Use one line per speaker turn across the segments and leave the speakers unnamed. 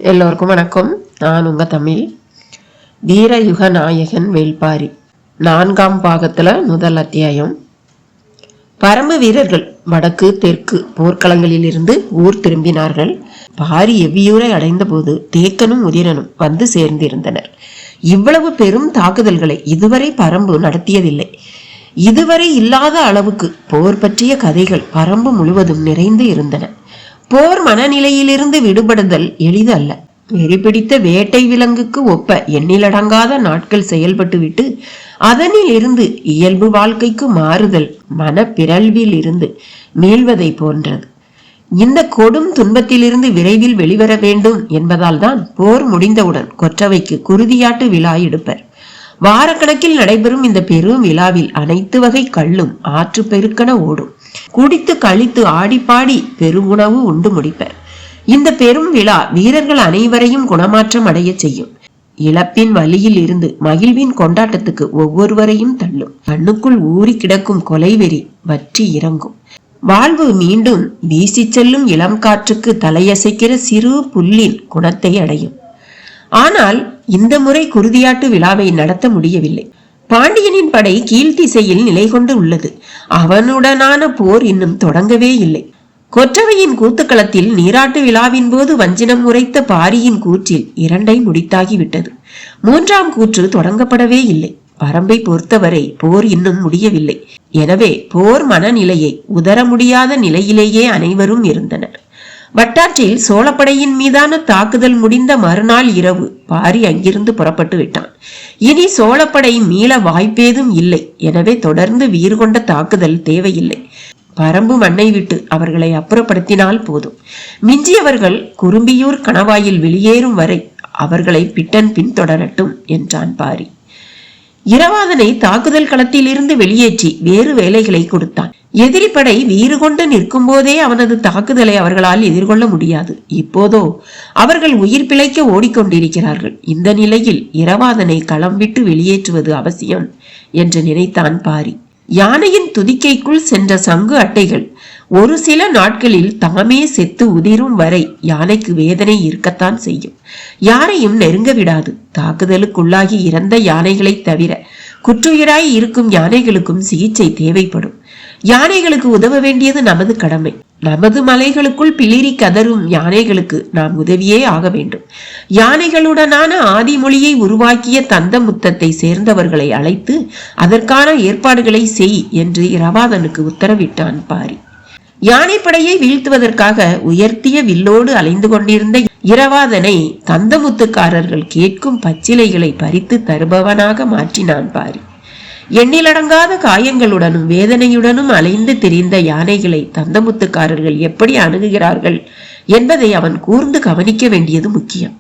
எல்லோருக்கும் வணக்கம். நான் உங்க தமிழ் வீரயுக நாயகன் வேள்பாரி 4ஆம் பாகத்துல முதல் அத்தியாயம். பரம்பு வீரர்கள் வடக்கு தெற்கு போர்க்களங்களில் இருந்து ஊர் திரும்பினார்கள். பாரி எவ்வியூரை அடைந்த போது தேக்கனும் உதிரனும் வந்து சேர்ந்திருந்தனர். இவ்வளவு பெரும் தாக்குதல்களை இதுவரை பரம்பு நடத்தியதில்லை. இதுவரை இல்லாத அளவுக்கு போர் பற்றிய கதைகள் பரம்பு முழுவதும் நிறைந்து இருந்தன. போர் மனநிலையிலிருந்து விடுபடுதல் எளிது அல்ல. வெறிபிடித்த வேட்டை விலங்குக்கு ஒப்ப எண்ணிலடங்காத நாட்கள் செயல்பட்டுவிட்டு அதனில் இருந்து இயல்பு வாழ்க்கைக்கு மாறுதல் மனப்பிறழ்வில் இருந்து மீள்வதை போன்றது. இந்த கொடும் துன்பத்திலிருந்து விரைவில் வெளிவர வேண்டும் என்பதால் தான் போர் முடிந்தவுடன் கொற்றவைக்கு குருதியாட்டு விழா எடுப்பர். வாரக்கணக்கில் நடைபெறும் இந்த பெரும் விழாவில் அனைத்து வகை கள்ளும் ஆற்று பெருக்கென ஓடும். குடித்து கழித்து ஆடிப்பாடி பெருவுணவு உண்டு முடிப்பர். இந்த பெரும் விழா வீரர்கள் அனைவரையும் குணமாற்றம் அடைய செய்யும். இழப்பின் வழியில் இருந்து மகிழ்வின் கொண்டாட்டத்துக்கு ஒவ்வொருவரையும் தள்ளும். கண்ணுக்குள் ஊறி கிடக்கும் கொலைவெறி வற்றி இறங்கும். வாழ்வு மீண்டும் வீசி செல்லும் இளம் காற்றுக்கு தலையசைக்கிற சிறு புல்லின் குணத்தை அடையும். ஆனால் இந்த முறை குருதியாட்டு விழாவை நடத்த முடியவில்லை. பாண்டியனின் படை கீழ்த்திசையில் நிலை கொண்டு உள்ளது. அவனுடனான போர் இன்னும் தொடங்கவே இல்லை. கொற்றவையின் கூத்துக்களத்தில் நீராட்டு விழாவின் போது வஞ்சினம் உரைத்த பாரியின் கூற்றில் 2ஐ முடித்தாகிவிட்டது. 3ஆம் கூற்று தொடங்கப்படவே இல்லை. பரம்பை பொறுத்தவரை போர் இன்னும் முடியவில்லை. எனவே போர் மனநிலையை உதர முடியாத நிலையிலேயே அனைவரும் இருந்தனர். வட்டாற்றில் சோழப்படையின் மீதான தாக்குதல் முடிந்த மறுநாள் இரவு பாரி அங்கிருந்து புறப்பட்டு விட்டான். இனி சோழப்படை மீள வாய்ப்பேதும் இல்லை. எனவே தொடர்ந்து வீறு கொண்ட தாக்குதல் தேவையில்லை. பரம்பு மண்ணை விட்டு அவர்களை அப்புறப்படுத்தினால் போதும். மிஞ்சியவர்கள் குறும்பியூர் கணவாயில் வெளியேறும் வரை அவர்களை பிட்டன் பின்தொடரட்டும் என்றான் பாரி. இரவாதனை தாக்குதல் களத்தில் இருந்து வெளியேற்றி வேறு வேலைகளை கொடுத்தான். எதிரி படை வீறு கொண்டு நிற்கும் போதே அவனது தாக்குதலை அவர்களால் எதிர்கொள்ள முடியாது. இப்போதோ அவர்கள் உயிர் பிழைக்க ஓடிக்கொண்டிருக்கிறார்கள். இந்த நிலையில் இரவாதனை களம் விட்டு வெளியேற்றுவது அவசியம் என்று நினைத்தான் பாரி. யானையின் துதிக்கைக்குள் சென்ற சங்கு அட்டைகள் ஒரு சில நாட்களில் தாமே செத்து உதிரும் வரை யானைக்கு வேதனை இருக்கத்தான் செய்யும். யாரையும் நெருங்க விடாது. தாக்குதலுக்குள்ளாகி இறந்த யானைகளை தவிர குற்றுயிராய் இருக்கும் யானைகளுக்கும் சிகிச்சை தேவைப்படும். யானைகளுக்கு உதவ வேண்டியது நமது கடமை. நமது மலைகளுக்குள் பிளிரி கதரும் யானைகளுக்கு நாம் உதவியே ஆக வேண்டும். யானைகளுடனான ஆதிமொழியை உருவாக்கிய தந்த முத்தத்தை சேர்ந்தவர்களை அழைத்து அதற்கான ஏற்பாடுகளை செய் என்று இரவாதனுக்கு உத்தரவிட்டான் பாரி. யானைப்படையை வீழ்த்துவதற்காக உயர்த்திய வில்லோடு அலைந்து கொண்டிருந்த இரவாதனை தந்தமுத்துக்காரர்கள் கேட்கும் பச்சிலைகளை பறித்து தருபவனாக மாற்றினான் பாரி. எண்ணிலடங்காத காயங்களுடனும் வேதனையுடனும் அலைந்து திரிந்த யானைகளை தந்தமுத்துக்காரர்கள் எப்படி அணுகுகிறார்கள் என்பதை அவன் கூர்ந்து கவனிக்க வேண்டியது முக்கியம்.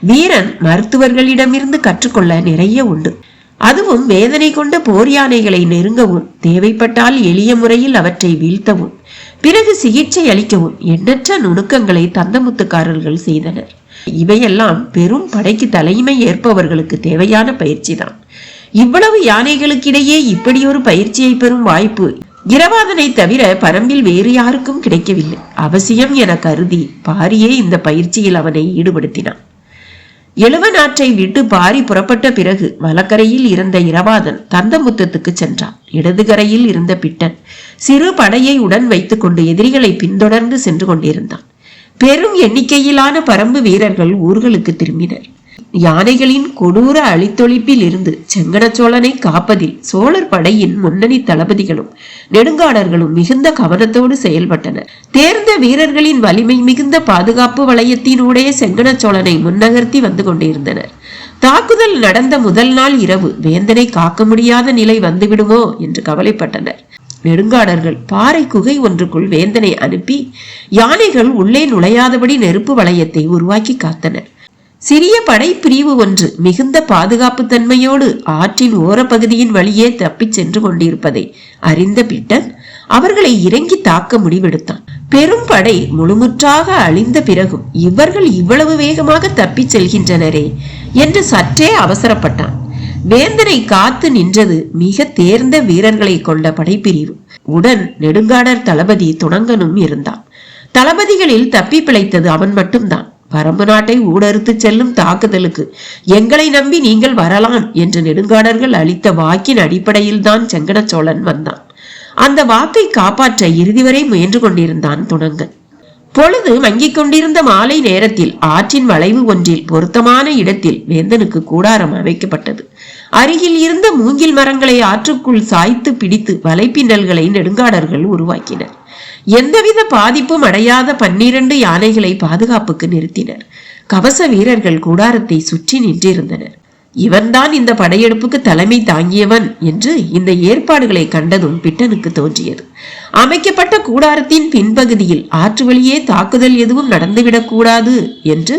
வீரன் மருத்துவர்களிடமிருந்து கற்றுக்கொள்ள நிறைய உண்டு. அதுவும் வேதனை கொண்ட போர் யானைகளை நெருங்கவும் தேவைப்பட்டால் எளிய முறையில் அவற்றை வீழ்த்தவும் பிறகு சிகிச்சை அளிக்கவும் எண்ணற்ற நுணுக்கங்களை தந்தமுத்துக்காரர்கள் செய்தனர். இவையெல்லாம் பெரும் படைக்கு தலைமை ஏற்பவர்களுக்கு தேவையான பயிற்சி தான். இவ்வளவு யானைகளுக்கிடையே இப்படி ஒரு பயிற்சியை பெறும் வாய்ப்பு இரவாதனை தவிர பரம்பில் வேறு யாருக்கும் கிடைக்கவில்லை. அவசியம் என கருதி பாரியே இந்த பயிற்சியில் அவனை ஈடுபடுத்தினான். எழுவனாற்றை விட்டு பாரி புறப்பட்ட பிறகு வலக்கரையில் இருந்த இரவாதன் தந்தமுத்தத்துக்கு சென்றான். இடதுகரையில் இருந்த பிட்டன் சிறு படையை உடன் வைத்துக் கொண்டு எதிரிகளை பின்தொடர்ந்து சென்று கொண்டிருந்தான். பெரும் எண்ணிக்கையிலான பரம்பு வீரர்கள் ஊர்களுக்கு திரும்பினர். யானைகளின் கொடூர அழித்தொழிப்பில் இருந்து செங்கணச்சோழனை காப்பதில் சோழர் படையின் முன்னணி தளபதிகளும் நெடுங்காடர்களும் மிகுந்த கவனத்தோடு செயல்பட்டனர். தேர்ந்த வீரர்களின் வலிமை மிகுந்த பாதுகாப்பு வளையத்தினூடே செங்கணச்சோழனை முன்னகர்த்தி வந்து கொண்டிருந்தனர். தாக்குதல் நடந்த முதல் நாள் இரவு வேந்தனை காக்க முடியாத நிலை வந்துவிடுமோ என்று கவலைப்பட்டனர். நெடுங்காடர்கள் பாறை குகை ஒன்றுக்குள் வேந்தனை அனுப்பி யானைகள் உள்ளே நுழையாதபடி நெருப்பு வளையத்தை உருவாக்கி காத்தனர். சிறிய படை பிரிவு ஒன்று மிகுந்த பாதுகாப்பு தன்மையோடு ஆற்றின் ஓரப்பகுதியின் வழியே தப்பிச் சென்று கொண்டிருப்பதை அறிந்த பிட்டன் அவர்களை இறங்கி தாக்க முடிவெடுத்தான். பெரும் படை முழுமுற்றாக அழிந்த பிறகும் இவர்கள் இவ்வளவு வேகமாக தப்பிச் செல்கின்றனரே என்று சற்றே அவசரப்பட்டான். வேந்தனை காத்து நின்றது மிக தேர்ந்த வீரர்களை கொண்ட படைப்பிரிவு. உடன் நெடுங்காடர் தளபதி துணங்கனும் இருந்தான். தளபதிகளில் தப்பி பிழைத்தது அவன் மட்டும்தான். பரம்பு நாட்டை ஊடறுத்து செல்லும் தாக்குதலுக்கு எங்களை நம்பி நீங்கள் வரலாம் என்று நெடுங்காடர்கள் அளித்த வாக்கின் அடிப்படையில் தான் செங்கணச்சோழன் வந்தான். அந்த வாக்கை காப்பாற்ற இறுதி வரை முயன்று கொண்டிருந்தான் துணங்கன். பொழுது மங்கிக் கொண்டிருந்த மாலை நேரத்தில் ஆற்றின் வளைவு ஒன்றில் பொருத்தமான இடத்தில் வேந்தனுக்கு கூடாரம் அமைக்கப்பட்டது. அருகில் இருந்த மூங்கில் மரங்களை ஆற்றுக்குள் சாய்த்து பிடித்து வலைப்பின்னல்களை நெடுங்காடர்கள் உருவாக்கினர். எந்தவித பாதிப்பும் அடையாத 12 யானைகளை பாதுகாப்புக்கு நிறுத்தினர். கவச வீரர்கள் கூடாரத்தை சுற்றி நின்றிருந்தனர். இவன்தான் இந்த படையெடுப்புக்கு தலைமை தாங்கியவன் என்று இந்த ஏற்பாடுகளை கண்டதும் பிட்டனுக்கு தோன்றியது. அமைக்கப்பட்ட கூடாரத்தின் பின்பகுதியில் ஆற்று வழியே தாக்குதல் எதுவும் நடந்துவிடக் கூடாது என்று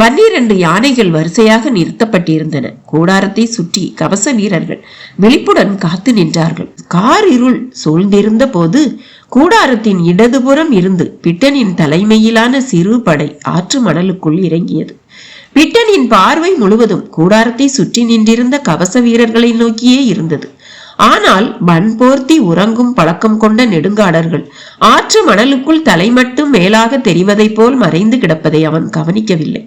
12 யானைகள் வரிசையாக நிறுத்தப்பட்டிருந்தன. கூடாரத்தை சுற்றி கவச வீரர்கள் விழிப்புடன் காத்து நின்றார்கள். கார் இருள் சூழ்ந்திருந்த போது கூடாரத்தின் இடதுபுறம் இருந்து பிட்டனின் தலைமையிலான சிறு படை ஆற்று மணலுக்குள் இறங்கியது. பிட்டனின் பார்வை முழுவதும் கூடாரத்தை சுற்றி நின்றிருந்த கவச வீரர்களை நோக்கியே இருந்தது. ஆனால் மண் போர்த்தி உறங்கும் பழக்கம் கொண்ட நெடுங்காடர்கள் ஆற்று மணலுக்குள் தலை மட்டும் மேலாக தெரிவதை போல் மறைந்து கிடப்பதை அவன் கவனிக்கவில்லை.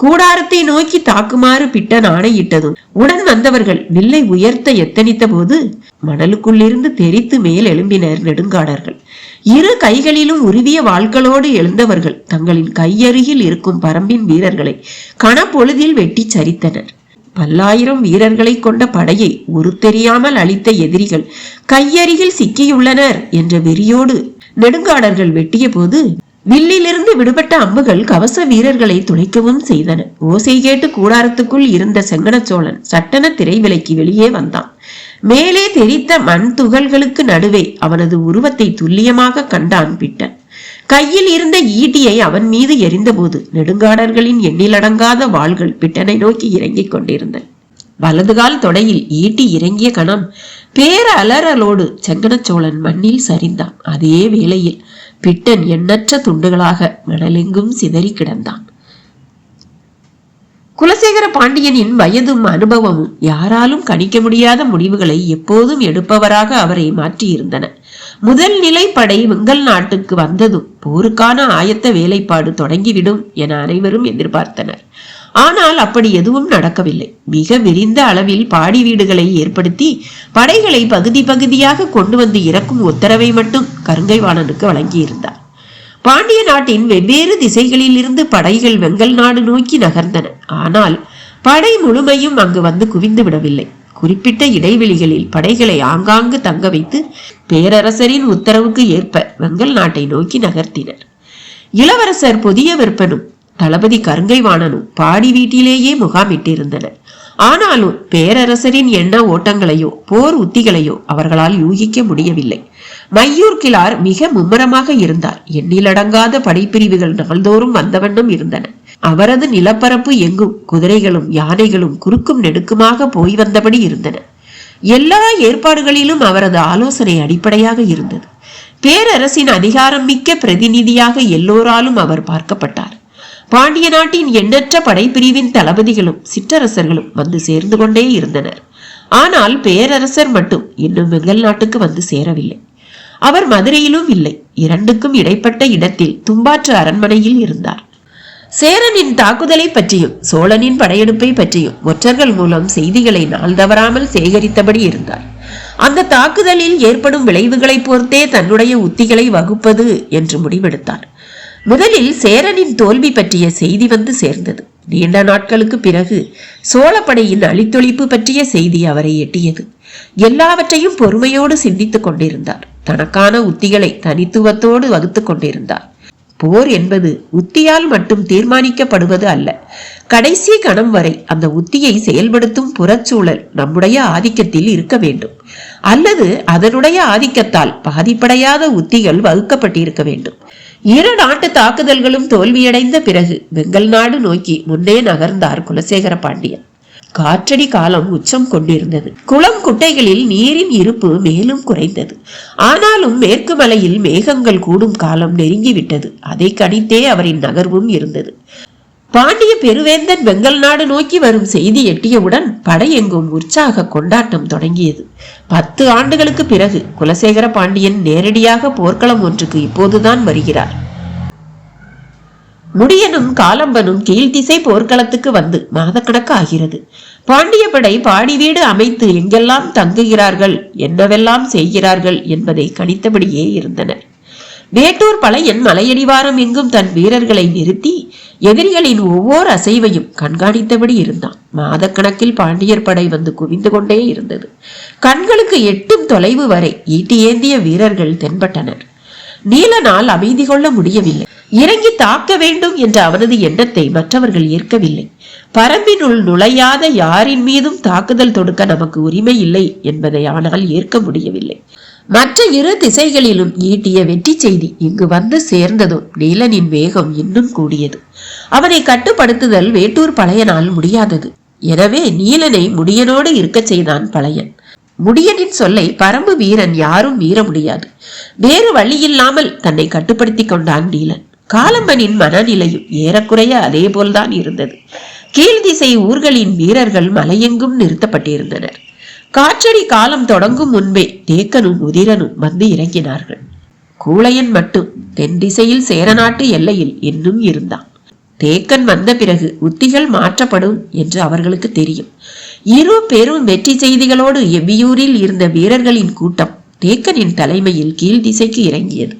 கூடாரத்தை நோக்கி தாக்குமாறு பிட்டன் ஆணையிட்டதும் உடன் வந்தவர்கள் வில்லை உயர்த்த எத்தனித்த போது மணலுக்குள்ளிருந்து தெரித்து மேல் எழும்பினர் நெடுங்காடர்கள். இரு கைகளிலும் உருவிய வாள்களோடு எழுந்தவர்கள் தங்களின் கையருகில் இருக்கும் பரம்பின் வீரர்களை கணப்பொழுதில் வெட்டி சரித்தனர். 1000 வீரர்களை கொண்ட படையை ஒரு தெரியாமல் அழித்த எதிரிகள் கையருகில் சிக்கியுள்ளனர் என்ற வெறியோடு நெடுங்காடர்கள் வெட்டிய போது வில்லிலிருந்து விடுபட்ட அம்புகள் கவச வீரர்களை துளைக்கவும் செய்தன. ஓசை கேட்டு கூடாரத்துக்குள் இருந்த செங்கணச்சோழன் சட்டென திரை விலக்கி வெளியே வந்தான். மேலே தெரித்த மண் துகள்களுக்கு நடுவே அவனது உருவத்தை துல்லியமாக கண்டான் பிட்டன். கையில் இருந்த ஈட்டியை அவன் மீது எரிந்த போது நெடுங்காடர்களின் எண்ணிலடங்காத வாள்கள் பிட்டனை நோக்கி இறங்கிக் கொண்டிருந்தன. வலதுகால் தொடையில் ஈட்டி இறங்கிய கணம் பேர அலறலோடு செங்கணச்சோழன் மண்ணில் சரிந்தான். அதே வேளையில் பிட்டன் எண்ணற்ற துண்டுகளாக மணலெங்கும் சிதறி கிடந்தான். குலசேகர பாண்டியனின் வயதும் அனுபவமும் யாராலும் கணிக்க முடியாத முடிவுகளை எப்போதும் எடுப்பவராக அவரை மாற்றியிருந்தன. முதல் நிலை படை வெங்கல் நாட்டுக்கு வந்ததும் போருக்கான ஆயத்த வேலைப்பாடு தொடங்கிவிடும் என அனைவரும் எதிர்பார்த்தனர். ஆனால் அப்படி எதுவும் நடக்கவில்லை. மிக விரிந்த அளவில் பாடி வீடுகளை ஏற்படுத்தி படைகளை பகுதி பகுதியாக கொண்டு வந்து இறக்கும் உத்தரவை மட்டும் கருங்கைவாணனுக்கு வழங்கியிருந்தார். பாண்டிய நாட்டின் வெவ்வேறு திசைகளில் இருந்து படைகள் வெங்கல் நாடு நோக்கி நகர்ந்தன. ஆனால் படை முழுமையும் அங்கு வந்து குவிந்து விடவில்லை. குறிப்பிட்ட இடைவெளிகளில் படைகளை ஆங்காங்கு தங்க வைத்து பேரரசரின் உத்தரவுக்கு ஏற்ப வெங்கல் நாட்டை நோக்கி நகர்த்தினர். இளவரசர் புதிய விற்பனும் தளபதி கருங்கைவாணனும் பாடி வீட்டிலேயே முகாமிட்டிருந்தனர். ஆனாலும் பேரரசரின் எண்ண ஓட்டங்களையோ போர் உத்திகளையோ அவர்களால் யூகிக்க முடியவில்லை. மையூர் கிளார் மிக மும்முரமாக இருந்தார். எண்ணிலடங்காத படைப்பிரிவுகள் நாள்தோறும் வந்த வண்ணம் இருந்தன. அவரது நிலப்பரப்பு எங்கும் குதிரைகளும் யானைகளும் குறுக்கும் நெடுக்குமாக போய் வந்தபடி இருந்தன. எல்லா ஏற்பாடுகளிலும் அவரது ஆலோசனை அடிப்படையாக இருந்தது. பேரரசின் அதிகாரம் மிக்க பிரதிநிதியாக எல்லோராலும் அவர் பார்க்கப்பட்டார். பாண்டிய நாட்டின் எண்ணற்ற படைப்பிரிவின் தளபதிகளும் சிற்றரசர்களும் வந்து சேர்ந்து கொண்டே இருந்தனர். ஆனால் பேரரசர் மட்டும் இன்னும் வெங்கல் நாட்டுக்கு வந்து சேரவில்லை. அவர் மதுரையிலும் இல்லை. இரண்டுக்கும் இடைப்பட்ட இடத்தில் தும்பாற்று அரண்மனையில் இருந்தார். சேரனின் தாக்குதலை பற்றியும் சோழனின் படையெடுப்பை பற்றியும் ஒற்றர்கள் மூலம் செய்திகளை நாள் தவறாமல் சேகரித்தபடி இருந்தார். அந்த தாக்குதலில் ஏற்படும் விளைவுகளை பொறுத்தே தன்னுடைய உத்திகளை வகுப்பது என்று முடிவெடுத்தார். முதலில் சேரனின் தோல்வி பற்றிய செய்தி வந்து சேர்ந்தது. நீண்ட நாட்களுக்கு பிறகு சோழப்படையின் அழித்தொழிப்பு பற்றிய செய்தி அவரை எட்டியது. எல்லாவற்றையும் பொறுமையோடு சிந்தித்துக் கொண்டிருந்தார். தனக்கான உத்திகளை தனித்துவத்தோடு வகுத்துக் கொண்டிருந்தார். போர் என்பது உத்தியால் மட்டும் தீர்மானிக்கப்படுவது அல்ல. கடைசி கணம் வரை அந்த உத்தியை செயல்படுத்தும் புறச்சூழல் நம்முடைய ஆதிக்கத்தில் இருக்க வேண்டும். அல்லது அதனுடைய ஆதிக்கத்தால் பாதிப்படையாத உத்திகள் வகுக்கப்பட்டிருக்க வேண்டும். 2 நாட்டு தாக்குதல்களும் தோல்வியடைந்த பிறகு வெங்கல் நாடு நோக்கி முன்னே நகர்ந்தார் குலசேகர பாண்டியன். காற்றடி காலம் உச்சம் கொண்டிருந்தது. குளம் குட்டைகளில் நீரின் இருப்பு மேலும் குறைந்தது. ஆனாலும் மேற்கு மலையில் மேகங்கள் கூடும் காலம் நெருங்கிவிட்டது. அதை கணித்தே அவரின் நகர்வும் இருந்தது. பாண்டிய பெருவேந்தன் வெங்கல் நாடு நோக்கி வரும் செய்தி எட்டியவுடன் படையெங்கும் உற்சாக கொண்டாட்டம் தொடங்கியது. 10 ஆண்டுகளுக்கு பிறகு குலசேகர பாண்டியன் நேரடியாக போர்க்களம் ஒன்றுக்கு இப்போதுதான் வருகிறார். முடியனும் காலம்பனும் கீழ்த்திசை போர்க்களத்துக்கு வந்து மாதக்கணக்கு ஆகிறது. பாண்டிய படை பாடி வீடு அமைத்து எங்கெல்லாம் தங்குகிறார்கள், என்னவெல்லாம் செய்கிறார்கள் என்பதை கணித்தபடியே இருந்தனர். வேட்டூர் பழையன் மலையடிவாரம் எங்கும் தன் வீரர்களை நிறுத்தி எதிரிகளின் ஒவ்வொரு அசைவையும் கண்காணித்தபடி இருந்தான். மாதக்கணக்கில் பாண்டியர் படை வந்து குவிந்து கொண்டே இருந்தது. கண்களுக்கு எட்டும் தொலைவு வரை ஈட்டி ஏந்திய வீரர்கள் தென்பட்டனர். நீலனால் அமைதி கொள்ள முடியவில்லை. இறங்கி தாக்க வேண்டும் என்ற அவனது எண்ணத்தை மற்றவர்கள் ஏற்கவில்லை. பரம்பினுள் நுழையாத யாரின் மீதும் தாக்குதல் தொடுக்க நமக்கு உரிமை இல்லை என்பதை அவனால் ஏற்க முடியவில்லை. மற்ற இரு திசைகளிலும் ஈட்டிய வெற்றி செய்தி இங்கு வந்து சேர்ந்ததும் நீலனின் வேகம் இன்னும் கூடியது. அவனை கட்டுப்படுத்துதல் வேட்டூர் பழையனால் முடியாதது. எனவே நீலனை முடியனோடு இருக்க செய்தான் பழையன். முடியனின் சொல்லை பரம்பு வீரன் யாரும் மீற முடியாது. வேறு வழியில்லாமல் தன்னை கட்டுப்படுத்தி கொண்டான் நீலன். காலம்பனின் மனநிலையும் ஏறக்குறைய அதே போல்தான் இருந்தது. கீழ்திசை ஊர்களின் வீரர்கள் மலையெங்கும் நிறுத்தப்பட்டிருந்தனர். காற்றடி காலம் தொடங்கும் முன்பே தேக்கனும் உதிரனும் வந்து இறங்கினார்கள். கூளையன் மட்டும் தென் திசையில் சேரநாட்டு எல்லையில் இன்னும் இருந்தான். தேக்கன் வந்த பிறகு உத்திகள் மாற்றப்படும் என்று அவர்களுக்கு தெரியும். இரு பெரும் வெற்றி செய்திகளோடு எவ்வியூரில் இருந்த வீரர்களின் கூட்டம் தேக்கனின் தலைமையில் கீழ் திசைக்கு இறங்கியது.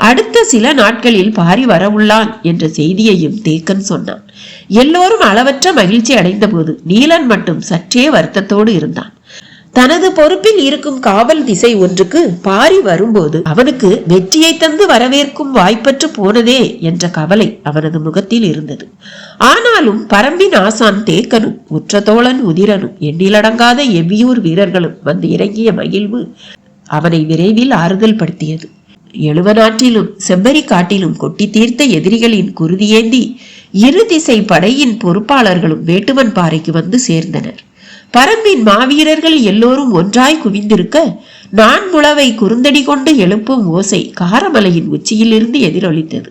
அடுத்த சில நாட்களில் பாரி வரவுள்ளான் என்ற செய்தியையும் தேக்கன் சொன்னான். எல்லோரும் அளவற்ற மகிழ்ச்சி அடைந்த போது நீலன் மட்டும் சற்றே வருத்தத்தோடு இருந்தான். தனது பொறுப்பில் இருக்கும் காவல் திசை ஒன்றுக்கு பாரி வரும்போது அவனுக்கு வெற்றியை தந்து வரவேற்கும் வாய்ப்பற்று போனதே என்ற கவலை அவனது முகத்தில் இருந்தது. ஆனாலும் பரம்பின் ஆசான் தேக்கனும் உற்ற தோழன் உதிரனும் எண்ணிலடங்காத எவ்வியூர் வீரர்களும் வந்து இறங்கிய மகிழ்வு அவனை விரைவில் ஆறுதல் படுத்தியது. எழுவநாட்டிலும் செம்பரி காட்டிலும் கொட்டி தீர்த்த எதிரிகளின் குருதியேந்தி இரு திசை படையின் பொறுப்பாளர்களும் வேட்டுவன் பாறைக்கு வந்து சேர்ந்தனர். பரம்பின் மாவீரர்கள் எல்லோரும் ஒன்றாய் குவிந்திருக்க நான்முளவை குறுந்தடி கொண்டு எழுப்பும் ஓசை காரமலையின் உச்சியிலிருந்து எதிரொலித்தது.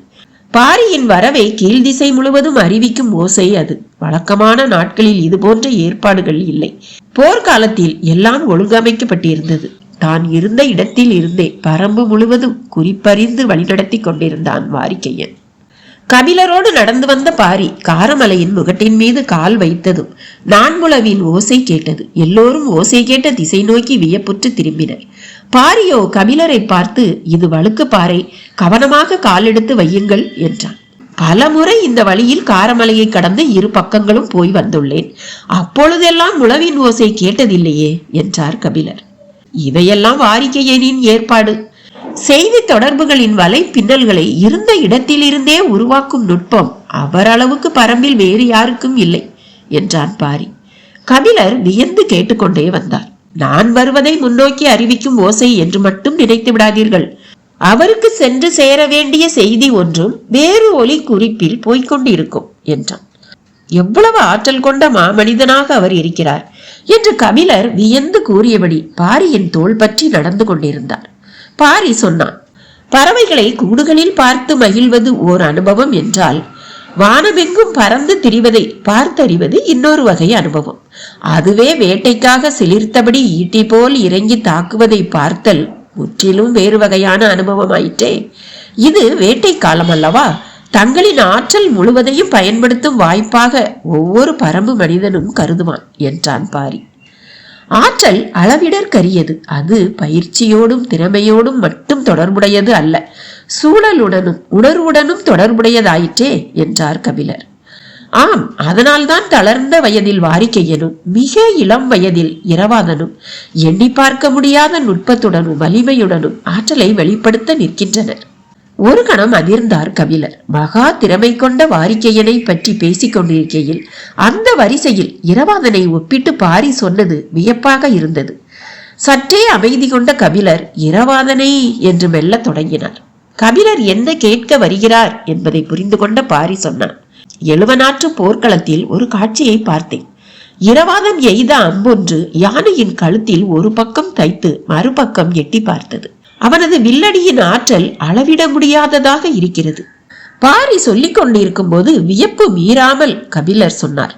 பாரியின் வரவை கீழ்திசை முழுவதும் அறிவிக்கும் ஓசை அது. வழக்கமான நாட்களில் இது போன்ற ஏற்பாடுகள் இல்லை. போர்க்காலத்தில் எல்லாம் ஒழுங்கமைக்கப்பட்டிருந்தது. தான் இருந்த இடத்தில் இருந்தே பரம்பு முழுவதும் குறிப்பறிந்து வழிநடத்தி கொண்டிருந்தான் வாரிக்கையன். கபிலரோடு நடந்து வந்த பாரி காரமலையின் முகட்டின் மீது கால் வைத்ததும் நான்முளவின் ஓசை கேட்டது. எல்லோரும் ஓசை கேட்ட திசை நோக்கி வியப்புற்று திரும்பினர். பாரியோ கபிலரை பார்த்து, இது வழுக்கு பாறை, கவனமாக காலெடுத்து வையுங்கள் என்றான். பல முறை இந்த வழியில் காரமலையை கடந்து இரு பக்கங்களும் போய் வந்துள்ளேன். அப்பொழுதெல்லாம் முளவின் ஓசை கேட்டதில்லையே என்றார் கபிலர். இவையெல்லாம் வாரிக்கையனின் ஏற்பாடு. செய்தி தொடர்புகளின் வலை பின்னல்களை இருந்த இடத்திலிருந்தே உருவாக்கும் நுட்பம் அவரளவுக்கு பரம்பில் வேறு யாருக்கும் இல்லை என்றான் பாரி. கபிலர் வியந்து கேட்டுக்கொண்டே வந்தார். நான் வருவதை முன்னோக்கி அறிவிக்கும் ஓசை என்று மட்டும் நினைத்து விடாதீர்கள். அவருக்கு சென்று சேர வேண்டிய செய்தி ஒன்றும் வேறு ஒலி குறிப்பில் போய்கொண்டிருக்கும் என்றான். எவ்வளவு ஆற்றல் கொண்ட மாமனிதனாக அவர் இருக்கிறார் என்று கபிலர் வியந்து கூறியபடி பாரியின் தோள் பற்றி நடந்து கொண்டிருந்தார். பாரி சொன்னான், பறவைகளை கூடுகளில் பார்த்து மகிழ்வது ஓர் அனுபவம் என்றால், வானமெங்கும் பறந்து திரிவதை பார்த்தறிவது இன்னொரு வகை அனுபவம். அதுவே வேட்டைக்காக சிலிர்த்தபடி ஈட்டி போல் இறங்கி தாக்குவதை பார்த்தல் முற்றிலும் வேறு வகையான அனுபவமாயிற்றே. இது வேட்டை காலம் அல்லவா? தங்களின் ஆற்றல் முழுவதையும் பயன்படுத்தும் வாய்ப்பாக ஒவ்வொரு பரம்பு மனிதனும் கருதுவான் என்றான் பாரி. ஆற்றல் அளவிடற்கரியது. அது பயிற்சியோடும் திறமையோடும் மட்டும் தொடர்புடையது அல்ல, சூழலுடனும் உணர்வுடனும் தொடர்புடையதாயிற்றே என்றார் கபிலர். ஆம், அதனால்தான் தளர்ந்த வயதில் வாரிக்கையனும் மிக இளம் வயதில் இரவாதனும் எண்ணி பார்க்க முடியாத நுட்பத்துடனும் வலிமையுடனும் ஆற்றலை வெளிப்படுத்த நிற்கின்றனர். ஒரு கணம் அதிர்ந்தார் கபிலர். மகா திறமை கொண்ட வாரிக்கையனை பற்றி பேசிக் கொண்டிருக்கையில் அந்த வரிசையில் இரவாதனை ஒப்பிட்டு பாரி சொன்னது வியப்பாக இருந்தது. சற்றே அமைதி கொண்ட கபிலர் இரவாதனை என்று மெல்ல தொடங்கினார். கபிலர் என்ன கேட்க வருகிறார் என்பதை புரிந்து கொண்ட பாரி சொன்னார். எழுவநாற்று போர்க்களத்தில் ஒரு காட்சியை பார்த்தேன். இரவாதன் எய்த அம்பொன்று யானையின் கழுத்தில் ஒரு பக்கம் தைத்து மறுபக்கம் எட்டி பார்த்தது. அவனது வில்லடியின் ஆற்றல் அளவிட முடியாததாக இருக்கிறது. பாரி சொல்லிக் கொண்டிருக்கும் போது வியப்பு மீறாமல் கபிலர் சொன்னார்.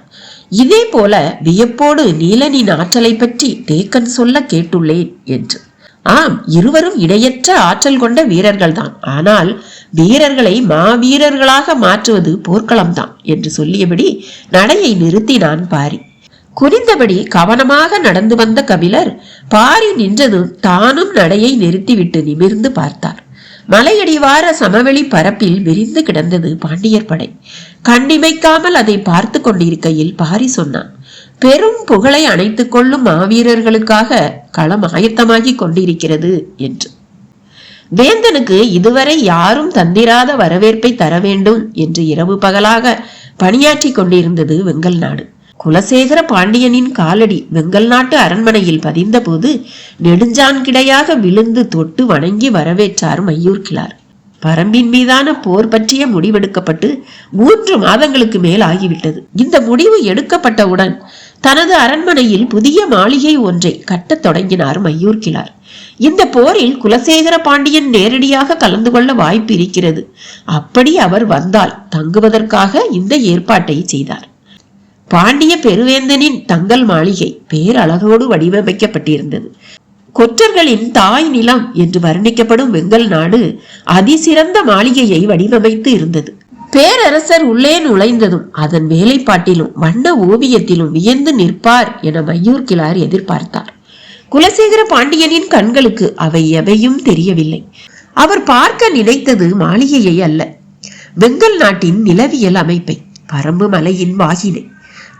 இதே போல வியப்போடு நீலனின் ஆற்றலை பற்றி தேக்கன் சொல்ல கேட்டுள்ளேன் என்று. ஆம், இருவரும் இணையற்ற ஆற்றல் கொண்ட வீரர்கள்தான். ஆனால் வீரர்களை மாவீரர்களாக மாற்றுவது போர்க்களம்தான் என்று சொல்லியபடி நடையை நிறுத்தினான் பாரி. குறிந்தபடி கவனமாக நடந்து வந்த கபிலர் பாரி நின்றதும் தானும் நடையை நிறுத்திவிட்டு நிமிர்ந்து பார்த்தார். மலையடிவார சமவெளி பரப்பில் விரிந்து கிடந்தது பாண்டியர் படை. கண்ணிமைக்காமல் அதை பார்த்து கொண்டிருக்கையில் பாரி சொன்னான், பெரும் புகழை அணைத்துக் கொள்ளும் மாவீரர்களுக்காக களம் ஆயத்தமாகி கொண்டிருக்கிறது என்று. வேந்தனுக்கு இதுவரை யாரும் தந்திராத வரவேற்பை தர வேண்டும் என்று இரவு பகலாக பணியாற்றி கொண்டிருந்தது வெங்கல் நாடு. குலசேகர பாண்டியனின் காலடி வெங்கல் நாட்டு அரண்மனையில் பதிந்த போது நெடுஞ்சான் கிடையாக விழுந்து தொட்டு வணங்கி வரவேற்றார் மையூர் கிழார். பரம்பின் மீதான போர் பற்றிய முடிவெடுக்கப்பட்டு 3 மாதங்களுக்கு மேல் ஆகிவிட்டது. இந்த முடிவு எடுக்கப்பட்டவுடன் தனது அரண்மனையில் புதிய மாளிகை ஒன்றை கட்டத் தொடங்கினார் மையூர் கிழார். இந்த போரில் குலசேகர பாண்டியன் நேரடியாக கலந்து கொள்ள வாய்ப்பு இருக்கிறது. அப்படி அவர் வந்தால் தங்குவதற்காக இந்த ஏற்பாட்டை செய்தார். பாண்டிய பெருவேந்தனின் தங்கல் மாளிகை பேரழகோடு வடிவமைக்கப்பட்டிருந்தது. கொற்றர்களின் தாய் நிலம் என்று வர்ணிக்கப்படும் வெங்கல் நாடு அதிசிறந்த மாளிகையை வடிவமைத்து இருந்தது. பேரரசர் உள்ளே நுழைந்ததும் அதன் வேலைப்பாட்டிலும் வண்ண ஓவியத்திலும் வியந்து நிற்பார் என மையூர் கிழார் எதிர்பார்த்தார். குலசேகர பாண்டியனின் கண்களுக்கு அவை எவையும் தெரியவில்லை. அவர் பார்க்க நினைத்தது மாளிகையை அல்ல, வெங்கல் நாட்டின் நிலவியல் அமைப்பை, பரம்பு மலையின் வாகினை,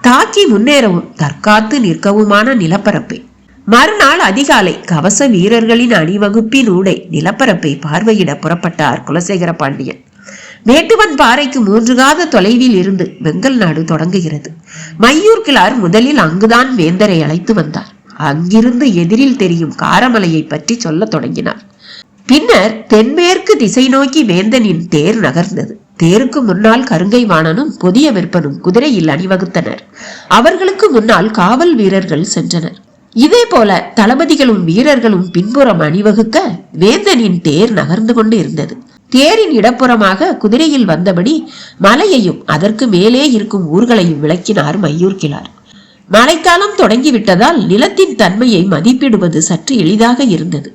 தாக்கி முன்னேறவும் தற்காத்து நிற்கவுமான நிலப்பரப்பை. மறுநாள் அதிகாலை கவச வீரர்களின் அணிவகுப்பின் ஊடே நிலப்பரப்பை பார்வையிட புறப்பட்டார் குலசேகர பாண்டியன். மேட்டுவன் பாறைக்கு 3 காத தொலைவில் இருந்து வெங்கல் நாடு தொடங்குகிறது. மையூர் கிழார் முதலில் அங்குதான் வேந்தரை அழைத்து வந்தார். அங்கிருந்து எதிரில் தெரியும் காரமலையை பற்றி சொல்ல தொடங்கினார். பின்னர் தென்மேற்கு திசை நோக்கி வேந்தனின் தேர் நகர்ந்தது. தேருக்கு முன்னால் கருங்கை வாணனும் புதிய விற்பனும் குதிரையில் அணிவகுத்தனர். அவர்களுக்கு முன்னால் காவல் வீரர்கள் சென்றனர். இதே போல தளபதிகளும் வீரர்களும் பின்புறம் அணிவகுக்க வேந்தனின் தேர் நகர்ந்து கொண்டு இருந்தது. தேரின் இடப்புறமாக குதிரையில் வந்தபடி மலையையும் அதற்கு மேலே இருக்கும் ஊர்களையும் விளக்கினார் மையூர் கிழார். மழைக்காலம் தொடங்கிவிட்டதால் நிலத்தின் தன்மையை மதிப்பிடுவது சற்று எளிதாக இருந்தது.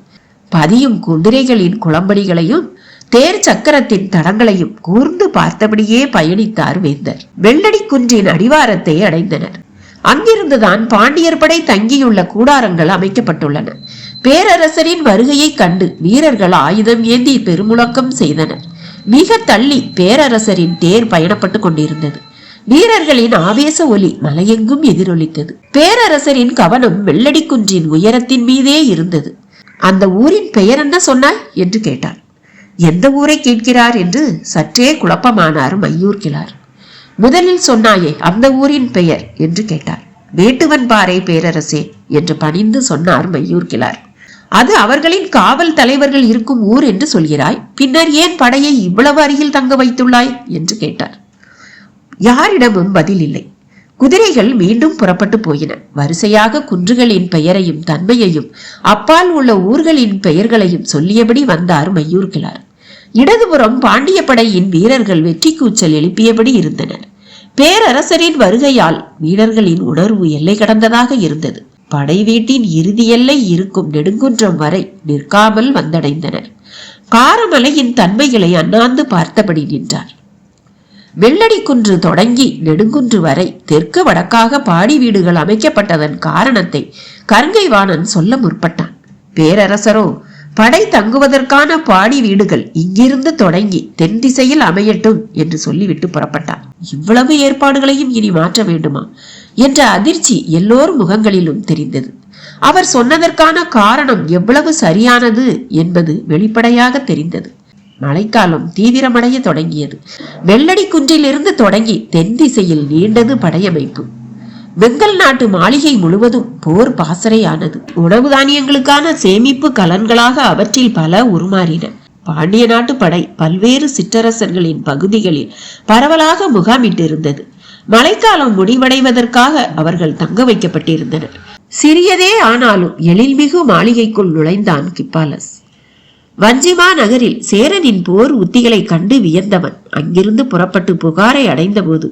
பதியும் குதிரைகளின் குளம்படிகளையும் தேர் சக்கரத்தின் தடங்களையும் கூர்ந்து பார்த்தபடியே பயணித்தார் வேந்தர். வெள்ளடி குன்றின் அடிவாரத்தை அடைந்தனர். அங்கிருந்துதான் பாண்டியர் படை தங்கியுள்ள கூடாரங்கள் அமைக்கப்பட்டுள்ளன. பேரரசரின் வருகையை கண்டு வீரர்கள் ஆயுதம் ஏந்தி பெருமுழக்கம் செய்தனர். மிக தள்ளி பேரரசரின் தேர் பயணப்பட்டு கொண்டிருந்தது. வீரர்களின் ஆவேச ஒலி மலையெங்கும் எதிரொலித்தது. பேரரசரின் கவனம் வெள்ளடி குன்றின் உயரத்தின் மீதே இருந்தது. அந்த ஊரின் பெயர் என்ன சொன்னாய் என்று கேட்டார். எந்த ஊரை கேட்கிறார் என்று சற்றே குழப்பமானார் மையூர் கிழார். முதலில் சொன்னாயே அந்த ஊரின் பெயர் என்று கேட்டார். வேட்டுவன் பாறை பேரரசே என்று பணிந்து சொன்னார் மையூர் கிழார். அது அவர்களின் காவல் தலைவர்கள் இருக்கும் ஊர் என்று சொல்கிறாய், பின்னர் ஏன் படையை இவ்வளவு அருகில் தங்க வைத்துள்ளாய் என்று கேட்டார். யாரிடமும் பதில் இல்லை. குதிரைகள் மீண்டும் புறப்பட்டு போயின. வரிசையாக குன்றுகளின் பெயரையும் தன்மையையும் அப்பால் உள்ள ஊர்களின் பெயர்களையும் சொல்லியபடி வந்தார் மையூர் கிழார். இடதுபுறம் பாண்டிய படையின் வீரர்கள் வெற்றி கூச்சல் எழுப்பியபடி இருந்தனர். பேரரசரின் வருகையால் வீரர்களின் உணர்வு எல்லை கடந்ததாக இருந்தது. படை வீட்டின் இறுதி எல்லை இருக்கும் நெடுங்குன்றம் வரை நிற்காமல் வந்தடைந்தனர். காரமலையின் தன்மைகளை அண்ணாந்து பார்த்தபடி நின்றார். வெள்ளடி குன்று தொடங்கி நெடுங்குன்று வரை தெற்கு வடக்காக பாடி வீடுகள் அமைக்கப்பட்டதன் காரணத்தை கருங்கை வாணன் சொல்ல முற்பட்டான். பேரரசரோ, படை தங்குவதற்கான பாடி வீடுகள் இங்கிருந்து தொடங்கி தென் திசையில் அமையட்டும் என்று சொல்லிவிட்டு புறப்பட்டார். இவ்வளவு ஏற்பாடுகளையும் இனி மாற்ற வேண்டுமா என்ற அதிர்ச்சி எல்லோர் முகங்களிலும் தெரிந்தது. அவர் சொன்னதற்கான காரணம் எவ்வளவு சரியானது என்பது வெளிப்படையாக தெரிந்தது. மழைக்காலம் தீவிரமடைய தொடங்கியது. வெள்ளடி குன்றிலிருந்து தொடங்கி தென் திசையில் நீண்டது படையமைப்பு. வெங்கல் நாட்டு மாளிகை முழுவதும் போர் பாசறையானது. உணவு தானியங்களுக்கான சேமிப்பு கலன்களாக அவற்றில் பல உருமாறின. பாண்டிய நாட்டு படை பல்வேறு சிற்றரசர்களின் பகுதிகளில் பரவலாக முகாமிட்டிருந்தது. மழைக்காலம் முடிவடைவதற்காக அவர்கள் தங்க வைக்கப்பட்டிருந்தனர். சிறியதே ஆனாலும் எழில்மிகு மாளிகைக்குள் நுழைந்தான் கிப்பாலஸ். வஞ்சிமா நகரில் சேரனின் போர் உத்திகளை கண்டு வியந்தவன் அங்கிருந்து புறப்பட்டு புகாரை அடைந்த போது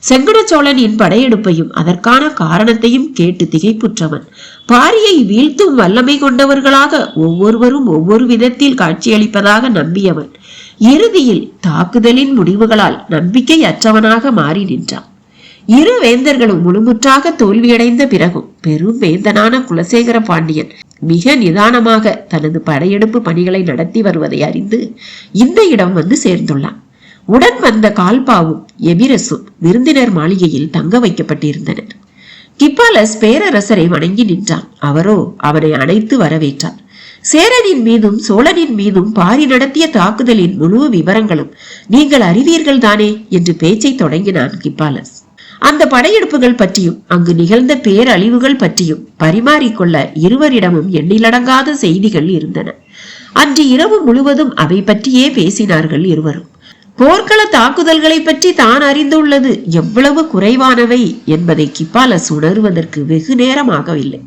செங்கடச்சோழனின் படையெடுப்பையும் அதற்கான காரணத்தையும் கேட்டு திகைப்புற்றவன் பாரியை வீழ்த்தும் வல்லமை கொண்டவர்களாக ஒவ்வொருவரும் ஒவ்வொரு விதத்தில் காட்சியளிப்பதாக நம்பியவன் இறுதியில் தாக்குதலின் முடிவுகளால் நம்பிக்கை அற்றவனாக மாறி நின்றான். இரு வேந்தர்களும் முழுமுற்றாக தோல்வியடைந்த பிறகும் பெரும் வேந்தனான குலசேகர பாண்டியன் மிக நிதானமாக தனது படையெடுப்பு பணிகளை நடத்தி வருவதை அறிந்து இந்த இடம் வந்து சேர்ந்துள்ளான். உடன் வந்த கால்பாவும் எபிரசும் விருந்தினர் மாளிகையில் தங்க வைக்கப்பட்டிருந்தனர். கிப்பாலஸ் பேரரசரை வணங்கி நின்றான். அவரோ அவனை அணைத்து வரவேற்றார். சேரனின் மீதும் சோழனின் மீதும் பாரி நடத்திய தாக்குதலின் முழு விவரங்களும் நீங்கள் அறிவீர்கள் தானே என்று பேச்சை தொடங்கினான் கிப்பாலஸ். அந்த படையெடுப்புகள் பற்றியும் அங்கு நிகழ்ந்த பேரழிவுகள் பற்றியும் பரிமாறிக்கொள்ள இருவரிடமும் எண்ணிலடங்காத செய்திகள் இருந்தன. அன்று இரவு முழுவதும் அவை பற்றியே பேசினார்கள் இருவரும். போர்க்கள தாக்குதல்களை பற்றி தான் அறிந்துள்ளது எவ்வளவு குறைவானவை என்பதை கிப்பாலஸ் உணர்வதற்கு வெகு நேரமாகவில்லை.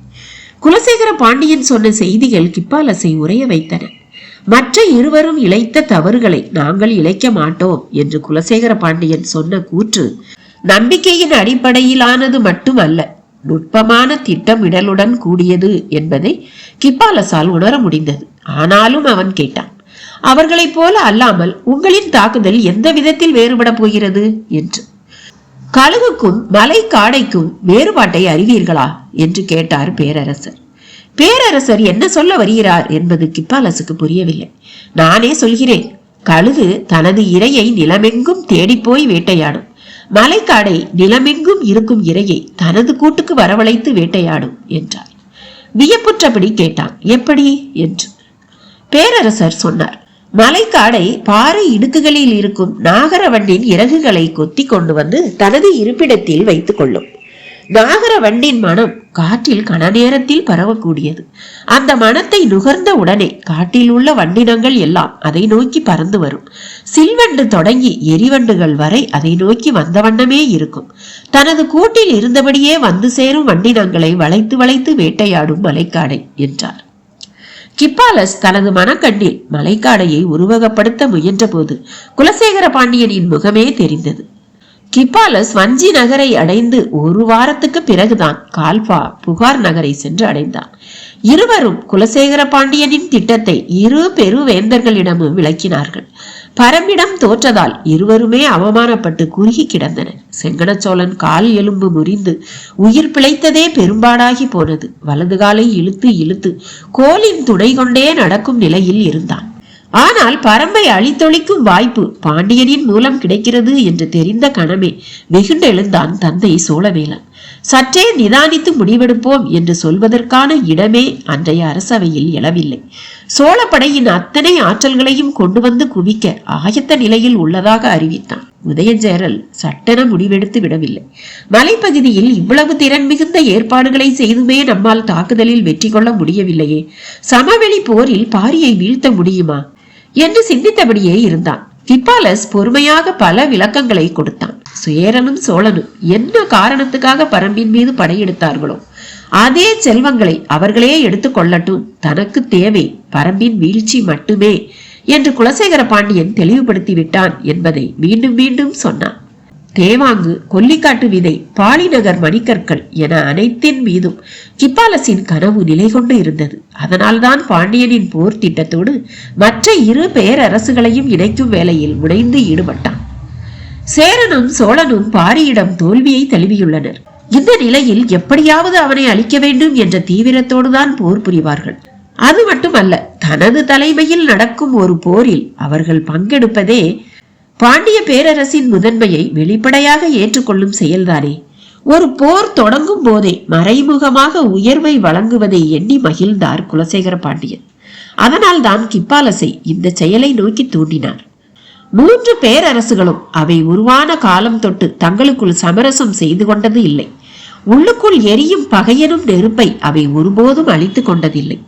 குலசேகர பாண்டியன் சொன்ன செய்திகள் கிப்பாலஸை உரைய வைத்தன. மற்ற இருவரும் இழைத்த தவறுகளை நாங்கள் இழைக்க மாட்டோம் என்று குலசேகர பாண்டியன் சொன்ன கூற்று நம்பிக்கையின் அடிப்படையிலானது மட்டுமல்ல, நுட்பமான திட்டமிடலுடன் கூடியது என்பதை கிப்பாலஸால் உணர முடிந்தது. ஆனாலும் அவன் கேட்டான், அவர்களைப் போல அல்லாமல் உங்களின் தாக்குதல் எந்த விதத்தில் வேறுபட போகிறது என்று. கழுகுக்கும் மலை காடைக்கும் வேறுபாட்டை அறிவீர்களா என்று கேட்டார் பேரரசர். பேரரசர் என்ன சொல்ல வருகிறார் என்பது கிப்பாலஸுக்கு புரியவில்லை. நானே சொல்கிறேன். கழுகு தனது இரையை நிலமெங்கும் தேடிப்போய் வேட்டையாடும். மலைக்காடை நிலமெங்கும் இருக்கும் இரையை தனது கூட்டுக்கு வரவழைத்து வேட்டையாடும் என்றார். வியப்புற்றபடி கேட்டான், எப்படி என்று. பேரரசர் சொன்னார், மலைக்காடை பாறை இடுக்குகளில் இருக்கும் நாகரவண்டின் இறகுகளை கொத்தி கொண்டு வந்து தனது இருப்பிடத்தில் வைத்துக் கொள்ளும். நாகரவண்டின் மனம் காற்றில் கன நேரத்தில் பரவக்கூடியது. அந்த மனத்தை நுகர்ந்த உடனே காட்டில் உள்ள வண்டினங்கள் எல்லாம் அதை நோக்கி பறந்து வரும். சில்வண்டு தொடங்கி எரிவண்டுகள் வரை அதை நோக்கி வந்த வண்ணமே இருக்கும். தனது கூட்டில் இருந்தபடியே வந்து சேரும் வண்டினங்களை வளைத்து வளைத்து வேட்டையாடும் மலைக்காடை என்றார். கிப்பாலஸ் தனது மனக்கண்ணில் மலைக்காடையை உருவகப்படுத்த முயன்ற போது குலசேகர பாண்டியனின் முகமே தெரிந்தது. கிப்பாலஸ் வஞ்சி நகரை அடைந்து ஒரு வாரத்துக்கு பிறகுதான் கால்பா புகார் நகரை சென்று அடைந்தான். இருவரும் குலசேகர பாண்டியனின் திட்டத்தை இரு பெரு வேந்தர்களிடமும் விளக்கினார்கள். பரம்பிடம் தோற்றதால் இருவருமே அவமானப்பட்டு குறுகி கிடந்தனர். செங்கடச்சோழன் கால் எலும்பு முறிந்து உயிர் பிழைத்ததே பெரும்பாடாகி போனது. வலது காலை இழுத்து இழுத்து கோலின் துணை கொண்டே நடக்கும் நிலையில் இருந்தான். ஆனால் பரம்பை அழித்தொழிக்கும் வாய்ப்பு பாண்டியனின் மூலம் கிடைக்கிறது என்று தெரிந்த கணமே வெகுண்டெழுந்தான் தந்தை சோழவேலன். சற்றே நிதானித்து முடிவெடுப்போம் என்று சொல்வதற்கான இடமே அன்றைய அரசவையில் எழவில்லை. சோழப்படையின் அத்தனை ஆற்றல்களையும் கொண்டு வந்து குவிக்க ஆயத்த நிலையில் உள்ளதாக அறிவித்தான். உதயஞ்சேரல் சட்டென முடிவெடுத்து விடவில்லை. மலைப்பகுதியில் இவ்வளவு திறன் மிகுந்த ஏற்பாடுகளை செய்துமே நம்மால் தாக்குதலில் வெற்றி கொள்ள முடியவில்லையே, சமவெளி போரில் பாரியை வீழ்த்த முடியுமா என்று சிந்தித்தபடியே இருந்தான். கிப்பாலஸ் பொறுமையாக பல விளக்கங்களை கொடுத்தான். சேரனும் சோழனும் என்ன காரணத்துக்காக பரம்பின் மீது படையெடுத்தார்களோ அதே செல்வங்களை அவர்களே எடுத்துக் கொள்ளட்டும், தனக்கு தேவை பரம்பின் வீழ்ச்சி மட்டுமே என்று குலசேகர பாண்டியன் தெளிவுபடுத்தி விட்டான் என்பதை மீண்டும் மீண்டும் சொன்னான். தேவாங்கு, கொல்லிக்காட்டு விதை, பாலிநகர் மணிக்கற்கள் என அனைத்தின் மீதும் கிப்பாலஸின் கனவு நிலை கொண்டு இருந்தது. அதனால்தான் பாண்டியனின் போர் திட்டத்தோடு மற்ற இரு பேரரசுகளையும் இணைக்கும் வேலையில் முனைந்து ஈடுபட்டான். சேரனும் சோழனும் பாரியிடம் தோல்வியை தழுவியுள்ளனர். இந்த நிலையில் எப்படியாவது அவனை அழிக்க வேண்டும் என்ற தீவிரத்தோடுதான் போர் புரிவார்கள். அது மட்டுமல்ல, தனது தலைமையில் நடக்கும் ஒரு போரில் அவர்கள் பங்கெடுப்பதே பாண்டிய பேரரசின் முதன்மையை வெளிப்படையாக ஏற்றுக்கொள்ளும் செயல்தானே. ஒரு போர் தொடங்கும் போதே மறைமுகமாக உயர்வை வழங்குவதை எண்ணி மகிழ்ந்தார் குலசேகர பாண்டியன். அதனால் தான் கிப்பாலஸை இந்த செயலை நோக்கி தூண்டினார். 3 பேரரசுகளும் அவை உருவான காலம் தொட்டு தங்களுக்குள் சமரசம் செய்து கொண்டது இல்லை. உள்ளுக்குள் எரியும் பகையனும் நெருப்பை அவை ஒருபோதும் அழித்துக் கொண்டதில்லை.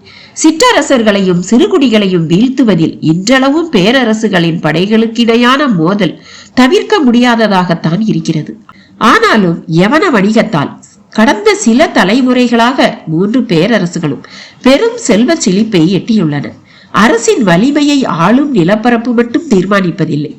சிற்றரசர்களையும் சிறுகுடிகளையும் வீழ்த்துவதில் இன்றளவும் பேரரசுகளின் படைகளுக்கிடையான மோதல் தவிர்க்க முடியாததாகத்தான் இருக்கிறது. ஆனாலும் யவன வணிகத்தால் கடந்த சில தலைமுறைகளாக 3 பேரரசுகளும் பெரும் செல்வ செழிப்பை எட்டியுள்ளன. அரசின் வலிமையை ஆளும் நிலப்பரப்பு மட்டும் தீர்மானிப்பதில்லை,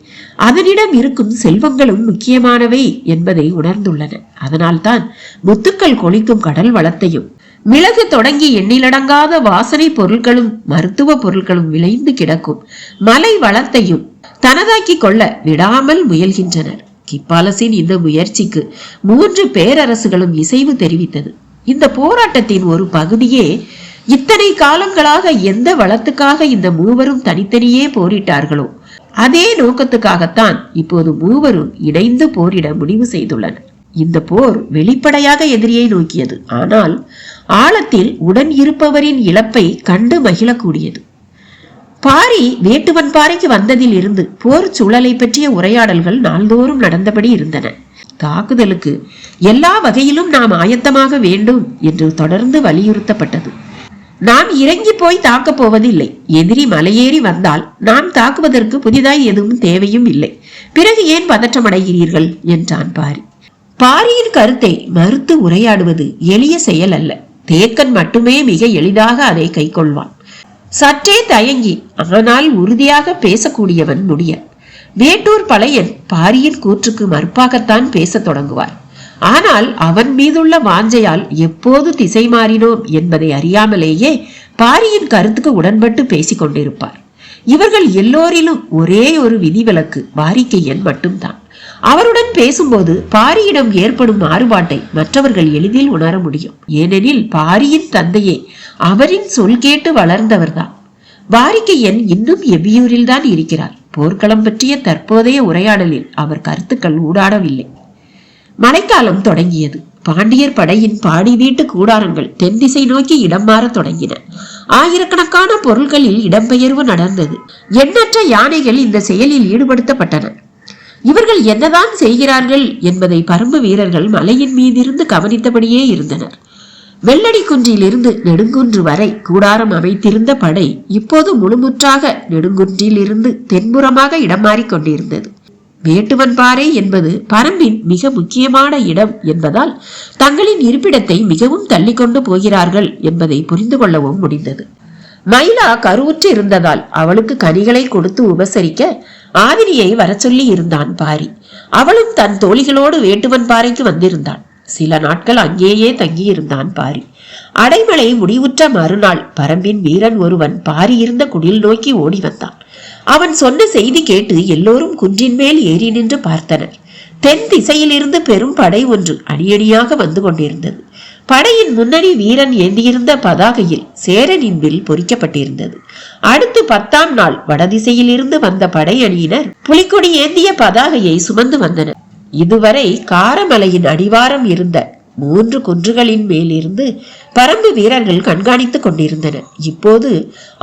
அதனிடம் இருக்கும் செல்வங்களும் முக்கியமானவை என்பதை உணர்ந்துள்ளன. அதனால்தான் முத்துக்கள் கொளிக்கும் கடல் வளத்தையும், மிளகு தொடங்கி எண்ணிலடங்காத வாசனை பொருட்களும் மருத்துவ பொருட்களும் விளைந்து கிடக்கும் மலை வளத்தையும் தனதாக்கி கொள்ள விடாமல் முயல்கின்றனர். கிப்பாலசின் இந்த முயற்சிக்கு 3 பேரரசுகளும் இசைவு தெரிவித்தது. இந்த போராட்டத்தின் ஒரு பகுதியே இத்தனை காலங்களாக எந்த வளத்துக்காக இந்த மூவரும் தனித்தனியே போரிட்டார்களோ அதே நோக்கத்துக்காகத்தான் இப்போது மூவரும் இணைந்து போரிட முடிவு செய்துள்ளனர். இந்த போர் வெளிப்படையாக எதிரியை நோக்கியது, ஆனால் ஆழத்தில் உடன் இருப்பவரின் இழப்பை கண்டு மகிழக்கூடியது. பாரி வேட்டுவன் பாறைக்கு வந்ததில் இருந்து போர் சூழலை பற்றிய உரையாடல்கள் நாள்தோறும் நடந்தபடி இருந்தன. தாக்குதலுக்கு எல்லா வகையிலும் நாம் ஆயத்தமாக வேண்டும் என்று தொடர்ந்து வலியுறுத்தப்பட்டது. நாம் இறங்கி போய் தாக்கப் போவதில்லை. எதிரி மலையேறி வந்தால் நாம் தாக்குவதற்கு புதிதாய் எதுவும் தேவையும் இல்லை. பிறகு ஏன் பதற்றமடைகிறீர்கள் என்றான் பாரி. பாரியின் கருத்தை மறுத்து உரையாடுவது எளிய செயல் அல்ல. தேக்கன் மட்டுமே மிக எளிதாக அதை கை கொள்வான். சற்றே தயங்கி ஆனால் உறுதியாக பேசக்கூடியவன் முடியன். வேட்டூர் பழையன் பாரியின் கூற்றுக்கு மறுப்பாகத்தான் பேச தொடங்குவார். ஆனால் அவன் மீதுள்ள வாஞ்சையால் எப்போது திசை மாறினோம் என்பதை அறியாமலேயே பாரியின் கருத்துக்கு உடன்பட்டு பேசிக் கொண்டிருப்பார். இவர்கள் எல்லோரிலும் ஒரே ஒரு விதிவிலக்கு வாரிக்கையன் மட்டும்தான். அவருடன் பேசும்போது பாரியிடம் ஏற்படும் மாறுபாட்டை மற்றவர்கள் எளிதில் உணர முடியும். ஏனெனில் பாரியின் தந்தையே அவரின் சொல் கேட்டு வளர்ந்தவர்தான். வாரிக்கையன் இன்னும் எவ்வியூரில் தான் இருக்கிறார். போர்க்களம் பற்றிய தற்போதைய உரையாடலில் அவர் கருத்துக்கள் ஊடாடவில்லை. மழைக்காலம் தொடங்கியது. பாண்டியர் படையின் பாடி வீட்டு கூடாரங்கள் தென் திசை நோக்கி இடம் மாற தொடங்கின. ஆயிரக்கணக்கான பொருள்களில் இடம்பெயர்வு நடந்தது. எண்ணற்ற யானைகள் இந்த செயலில் ஈடுபடுத்தப்பட்டன. இவர்கள் என்னதான் செய்கிறார்கள் என்பதை பரம்பு வீரர்கள் மலையின் மீதிருந்து கவனித்தபடியே இருந்தனர். வெள்ளடி குன்றிலிருந்து நெடுங்குன்று வரை கூடாரம் அமைத்திருந்த படை இப்போது முழுமுற்றாக நெடுங்குன்றில் இருந்து தென்புறமாக இடம் மாறிக்கொண்டிருந்தது. வேட்டுவன் பாறை என்பது பரம்பின் மிக முக்கியமான இடம் என்பதால் தங்களின் இருப்பிடத்தை மிகவும் தள்ளி கொண்டு போகிறார்கள் என்பதை புரிந்து கொள்ளவும் முடிந்தது. மயிலா கருவுற்று இருந்ததால் அவளுக்கு கனிகளை கொடுத்து உபசரிக்க ஆதினியை வர சொல்லி இருந்தான் பாரி. அவளும் தன் தோழிகளோடு வேட்டுவன் பாறைக்கு வந்திருந்தாள். சில நாட்கள் அங்கேயே தங்கியிருந்தான் பாரி. அடைமழை முடிவுற்ற மறுநாள் பரம்பின் வீரன் ஒருவன் பாரி இருந்த குடில் நோக்கி ஓடி வந்தான். அவன் சொன்ன செய்தி கேட்டு எல்லோரும் குன்றின் மேல் ஏறி நின்று பார்த்தனர். தென் திசையிலிருந்து பெரும் படை ஒன்று அணியணியாக வந்து கொண்டிருந்தது. படையின் முன்னணி வீரன் ஏந்தியிருந்த பதாகையில் சேரனின் வில் பொறிக்கப்பட்டிருந்தது. அடுத்து 10ஆம் நாள் வடதிசையில் இருந்து வந்த படை அணியினர் புலிக்கொடி ஏந்திய பதாகையை சுமந்து வந்தனர். இதுவரை காரமலையின் அடிவாரம் இருந்த 3 குன்றுகளின் மேலிருந்து பரம்பு வீரர்கள் கண்காணித்துக் கொண்டிருந்தனர். இப்போது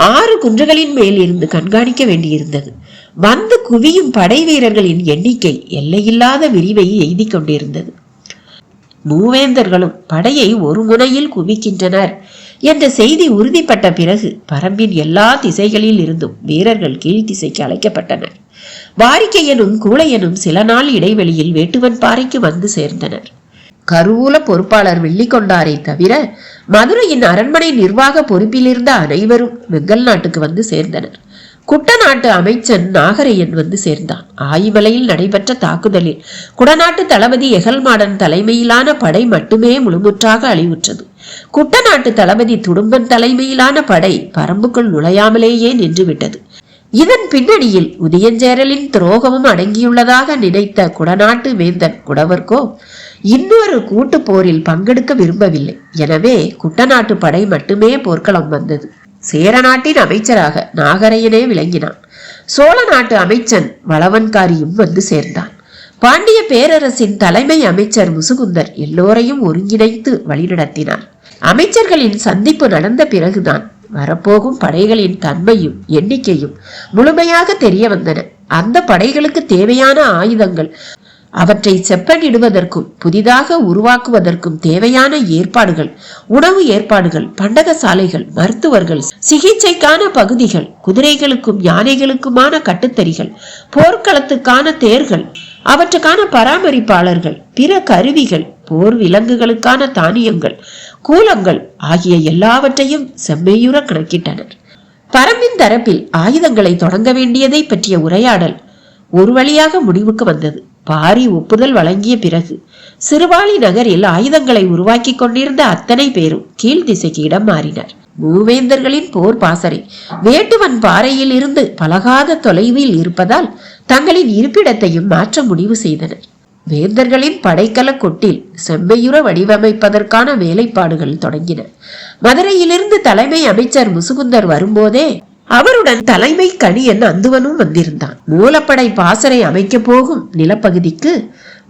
6 குன்றுகளின் மேல் இருந்து கண்காணிக்க வேண்டியிருந்தது. வந்து குவியும் படை வீரர்களின் எண்ணிக்கை எல்லையில்லாத விரிவை எய்தி கொண்டிருந்தது. மூவேந்தர்களும் படையை ஒரு முனையில் குவிக்கின்றனர் என்ற செய்தி உறுதிப்பட்ட பிறகு பரம்பின் எல்லா திசைகளில் இருந்தும் வீரர்கள் கீழ்த்திசைக்கு அழைக்கப்பட்டனர். வாரிக்கையனும் கூளையனும் சில நாள் இடைவெளியில் வேட்டுவன் பாறைக்கு வந்து சேர்ந்தனர். கருவூல பொறுப்பாளர் வெள்ளிக்கொண்டாரை தவிர மதுரையின் அரண்மனை நிர்வாக பொறுப்பில் இருந்த அனைவரும் வெங்கல் நாட்டுக்கு வந்து சேர்ந்தனர். குட்டநாட்டு அமைச்சன் நாகரையன் வந்து சேர்ந்தான். ஆயிமலையில் நடைபெற்ற தாக்குதலில் குடநாட்டு தளபதி எகல்மாடன் தலைமையிலான படை மட்டுமே முழுமுற்றாக அழிவுற்றது. குட்டநாட்டு தளபதி துடும்பன் தலைமையிலான படை பரம்புக்குள் நுழையாமலேயே நின்றுவிட்டது. இதன் பின்னணியில் உதயஞ்சேரலின் துரோகமும் அடங்கியுள்ளதாக நினைத்த குடநாட்டு வேந்தன் குடவர்கோ இன்னொரு கூட்டு போரில் பங்கெடுக்க விரும்பவில்லை. எனவே குட்டநாட்டு படை மட்டுமே போர்க்களம் வந்தது. சேர நாட்டின் அமைச்சராக நாகரையனே விளங்கினான். சோழ நாட்டு அமைச்சன் வளவன்காரியும் வந்து சேர்ந்தான். பாண்டிய பேரரசின் தலைமை அமைச்சர் முசுகுந்தர் எல்லோரையும் ஒருங்கிணைத்து வழிநடத்தினார். அமைச்சர்களின் சந்திப்பு நடந்த பிறகுதான் வரப்போகும் படைகளின் தன்மையும் எண்ணிக்கையும் முழுமையாக தெரிய வந்தன. அந்த படைகளுக்கு தேவையான ஆயுதங்கள், அவற்றை செப்பனிடுவதற்கும் புதிதாக உருவாக்குவதற்கும் தேவையான ஏற்பாடுகள், உணவு ஏற்பாடுகள், பண்டக சாலைகள், மருத்துவர்கள், சிகிச்சைக்கான பகுதிகள், குதிரைகளுக்கும் யானைகளுக்குமான கட்டுத்தறிகள், போர்க்களத்துக்கான தேர்கள், அவற்றுக்கான பராமரிப்பாளர்கள், பிற கருவிகள், போர் விலங்குகளுக்கான தானியங்கள், கூலங்கள் ஆகிய எல்லாவற்றையும் செம்மையுற கணக்கிட்டனர். பரம்பின் தரப்பில் ஆயுதங்களை தொடங்க வேண்டியதை பற்றிய உரையாடல் ஒரு வழியாக முடிவுக்கு வந்தது. பாரி ஒப்புதல் வழங்கிய பிறகு சிறுவாளி நகரில் ஆயுதங்களை உருவாக்கி கொண்டிருந்த அத்தனை பேரும் கீழ் திசைக்கு இடம் மாறினர். மூவேந்தர்களின் போர் பாசறை வேட்டுவன் பாறையில் இருந்து பலகாத தொலைவில் இருப்பதால் தங்களின் இருப்பிடத்தையும் மாற்ற முடிவு செய்தனர். வேந்தர்களின் படைக்கல கொட்டில் செம்மையுற வடிவமைப்பதற்கான வேலைப்பாடுகள் தொடங்கின. மதுரையிலிருந்து தலைமை அமைச்சர் முசுகுந்தர் வரும்போதே அவருடன் தலைமை கணியன் அந்துவனும் வந்திருந்தான். மூலப்படை பாசறை அமைக்க போகும் நிலப்பகுதிக்கு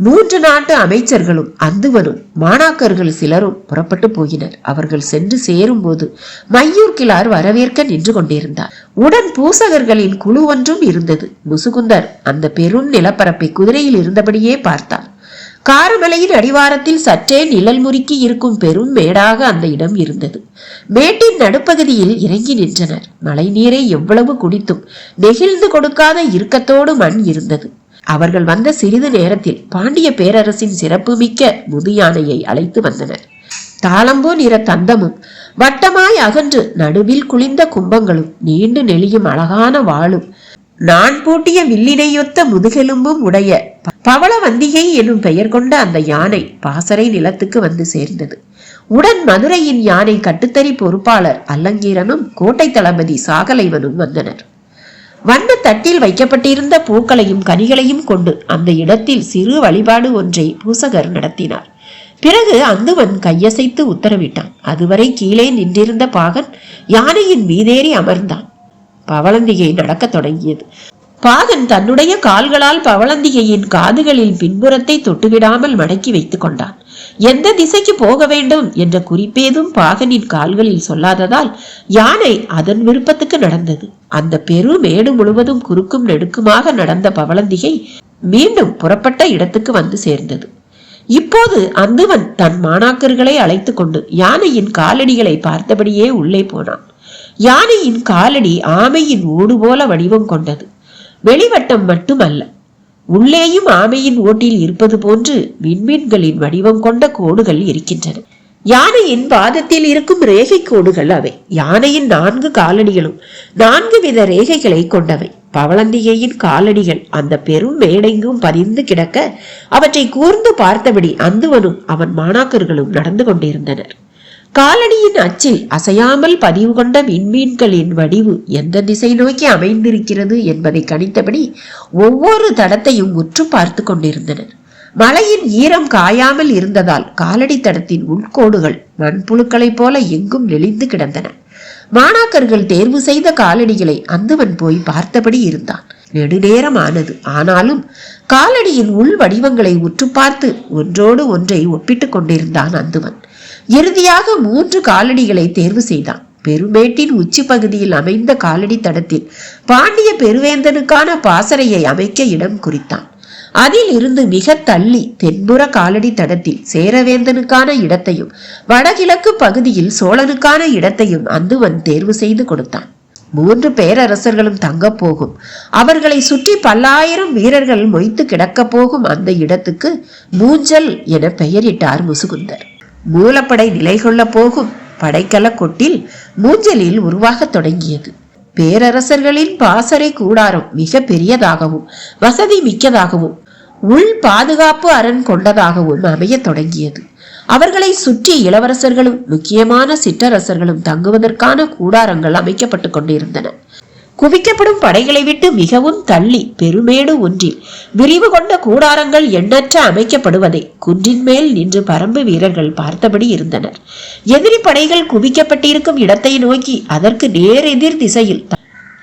3 நாட்டு அமைச்சர்களும் அந்துவனும் மாணாக்கர்கள் சிலரும் புறப்பட்டு போகினர். அவர்கள் சென்று சேரும் போது மையூர் கிளார் வரவேற்க நின்று கொண்டிருந்தார். உடன் பூசகர்களின் குழு ஒன்றும் இருந்தது. முசுகுந்தர் அந்த பெரும் நிலப்பரப்பை குதிரையில் இருந்தபடியே பார்த்தார். காரமலையின் அடிவாரத்தில் சற்றே நிழல் முறுக்கி இருக்கும் பெரும் மேடாக அந்த இடம் இருந்தது. மேட்டின் நடுப்பகுதியில் இறங்கி நின்றனர். மழை நீரை எவ்வளவு குடித்தும் நெகிழ்ந்து கொடுக்காத இறுக்கத்தோடு மண் இருந்தது. அவர்கள் வந்த சிறிது நேரத்தில் பாண்டிய பேரரசின் சிறப்பு மிக்க முதுயானையை அழைத்து வந்தனர். தாளம்பூ நிற தந்தமும் வட்டமாய் அகன்று நடுவில் குளிர்ந்த கும்பங்களும் நீண்டு நெளியும் அழகான வாளும் நான் பூட்டிய வில்லினையொத்த முதுகெலும்பும் உடைய பவளவந்திகை எனும் பெயர் கொண்ட அந்த யானை பாசறை நிலத்துக்கு வந்து சேர்ந்தது. உடன் மதுரையின் யானை கட்டுத்தறி பொறுப்பாளர் அல்லங்கீரனும் கோட்டை தளபதி சாகலைவனும் வந்தனர். வண்ண தட்டில் வைக்கப்பட்டிருந்த பூக்களையும் கனிகளையும் கொண்டு அந்த இடத்தில் சிறு வழிபாடு ஒன்றை பூசகர் நடத்தினார். பிறகு அந்துவன் கையசைத்து உத்தரவிட்டான். அதுவரை கீழே நின்றிருந்த பாகன் யானையின் மீதேறி அமர்ந்தான். பவளந்திகை நடக்க தொடங்கியது. பாகன் தன்னுடைய கால்களால் பவளந்திகையின் காதுகளின் பின்புறத்தை தொட்டுவிடாமல் மடக்கி வைத்துக் கொண்டான். எந்த திசைக்கு போக வேண்டும் என்ற குறிப்பேதும் பாகனின் கால்களில் சொல்லாததால் யானை அதன் விருப்பத்துக்கு நடந்தது. அந்த பெரு மேடு முழுவதும் குறுக்கும் நெடுக்குமாக நடந்த பவளந்திகை மீண்டும் புறப்பட்ட இடத்துக்கு வந்து சேர்ந்தது. இப்போது அந்துவன் தன் மாணாக்கர்களை அழைத்து கொண்டு யானையின் காலடிகளை பார்த்தபடியே உள்ளே போனான். யானையின் காலடி ஆமையின் ஓடு போல வடிவம் கொண்டது. வெளிவட்டம் மட்டுமல்ல, உள்ளேயும் ஆமையின் ஓட்டில் இருப்பது போன்று விண்மீன்களின் வடிவம் கொண்ட கோடுகள் இருக்கின்றன. யானையின் பாதத்தில் இருக்கும் ரேகை கோடுகள் அவை. யானையின் 4 காலடிகளும் 4 வித ரேகைகளை கொண்டவை. பவளந்திகையின் காலடிகள் அந்த பெரும் மேடெங்கும் பதிந்து கிடக்க அவற்றை கூர்ந்து பார்த்தபடி அந்துவனும் அவன் மாணாக்கர்களும் நடந்து கொண்டிருந்தனர். காலடியின் அச்சில் அசையாமல் பதிவு கொண்ட விண்மீன்களின் வடிவு எந்த திசை நோக்கி அமைந்திருக்கிறது என்பதை கணித்தபடி ஒவ்வொரு தடத்தையும் உற்று பார்த்து கொண்டிருந்தனர். மழையின் ஈரம் காயாமல் இருந்ததால் காலடி தடத்தின் உள்கோடுகள் மண்புழுக்களைப் போல எங்கும் நெளிந்து கிடந்தன. மாணாக்கர்கள் தேர்வு செய்த காலடிகளை அந்துவன் போய் பார்த்தபடி இருந்தான். நெடுநேரம் ஆனது. ஆனாலும் காலடியின் உள் வடிவங்களை உற்று பார்த்து ஒன்றோடு ஒன்றை ஒப்பிட்டு கொண்டிருந்தான் அந்துவன். இறுதியாக 3 காலடிகளை தேர்வு செய்தான். பெருமேட்டின் உச்சி பகுதியில் அமைந்த காலடி தடத்தில் பாண்டிய பெருவேந்தனுக்கான பாசறையை அமைக்க இடம் குறித்தான். அதில் இருந்து மிக தள்ளி தென்புற காலடி தடத்தில் சேரவேந்தனுக்கான இடத்தையும் வடகிழக்கு பகுதியில் சோழனுக்கான இடத்தையும் அந்துவன் தேர்வு செய்து கொடுத்தான். 3 பேரரசர்களும் தங்க போகும், அவர்களை சுற்றி பல்லாயிரம் வீரர்கள் மொய்த்து கிடக்க போகும் அந்த இடத்துக்கு மூஞ்சல் என பெயரிட்டார் முசுகுந்தர். மூலப்படை நிலை கொள்ள போகும் படைக்கல கொட்டில் மூஞ்சலில் உருவாக தொடங்கியது. பேரரசர்களின் பாசறை கூடாரம் மிக பெரியதாகவும் வசதி மிக்கதாகவும் உள் பாதுகாப்பு அரண் கொண்டதாகவும் அமைய தொடங்கியது. அவர்களை சுற்றி இளவரசர்களும் முக்கியமான சிற்றரசர்களும் தங்குவதற்கான கூடாரங்கள் அமைக்கப்பட்டு கொண்டிருந்தன. குவிக்கப்படும் படைகளை விட்டு மிகவும் தள்ளி பெருமேடு ஒன்றில் விரிவு கொண்ட கூடாரங்கள் எண்ணற்ற அமைக்கப்படுவதை குன்றின் மேல் நின்று பரம்பு வீரர்கள் பார்த்தபடி இருந்தனர். எதிரி படைகள் குவிக்கப்பட்டிருக்கும் இடத்தை நோக்கி அதற்கு நேரெதிர் திசையில்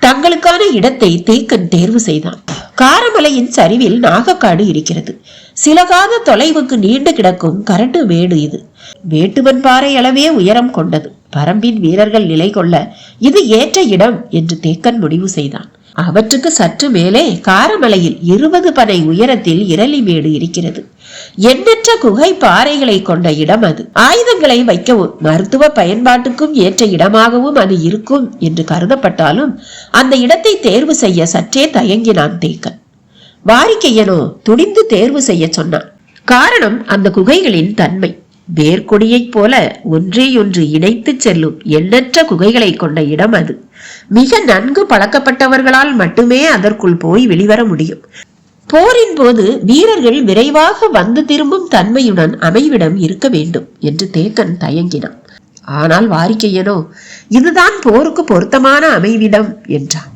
தங்களுக்கான இடத்தை தேக்கன் தேர்வு செய்தான். காரமலையின் சரிவில் நாகக்காடு இருக்கிறது. சில காத தொலைவுக்கு நீண்டு கிடக்கும் கரட்டு மேடு இது. வேட்டுவன் பாறை அளவே உயரம் கொண்டது. பரம்பின் வீரர்கள் நிலை கொள்ள இது ஏற்ற இடம் என்று தேக்கன் முடிவு செய்தான். அவற்றுக்கு சற்று மேலே காரமலையில் 20 பனை உயரத்தில் இரளிமேடு இருக்கிறது. எண்ணற்ற குகை பாறைகளை கொண்ட இடம் அது. ஆயுதங்களை வைக்கவும் மருத்துவ பயன்பாட்டுக்கும் ஏற்ற இடமாகவும் அது இருக்கும் என்று கருதப்பட்டாலும் அந்த இடத்தை தேர்வு செய்ய சற்றே தயங்கினான் தேக்கன். வாரிக்கையனோ துணிந்து தேர்வு செய்ய சொன்னான். காரணம் அந்த குகைகளின் தன்மை. வேர்க்கொடியைப் போல ஒன்றையொன்று இணைத்து செல்லும் எண்ணற்ற குகைகளை கொண்ட இடம் அது. மிக நன்கு பழக்கப்பட்டவர்களால் மட்டுமே அதற்குள் போய் வெளிவர முடியும். போரின் போது வீரர்கள் விரைவாக வந்து திரும்பும் தன்மையுடன் அமைவிடம் இருக்க வேண்டும் என்று தேக்கன் தயங்கினான். ஆனால் வாரிக்கையனோ இதுதான் போருக்கு பொருத்தமான அமைவிடம் என்றான்.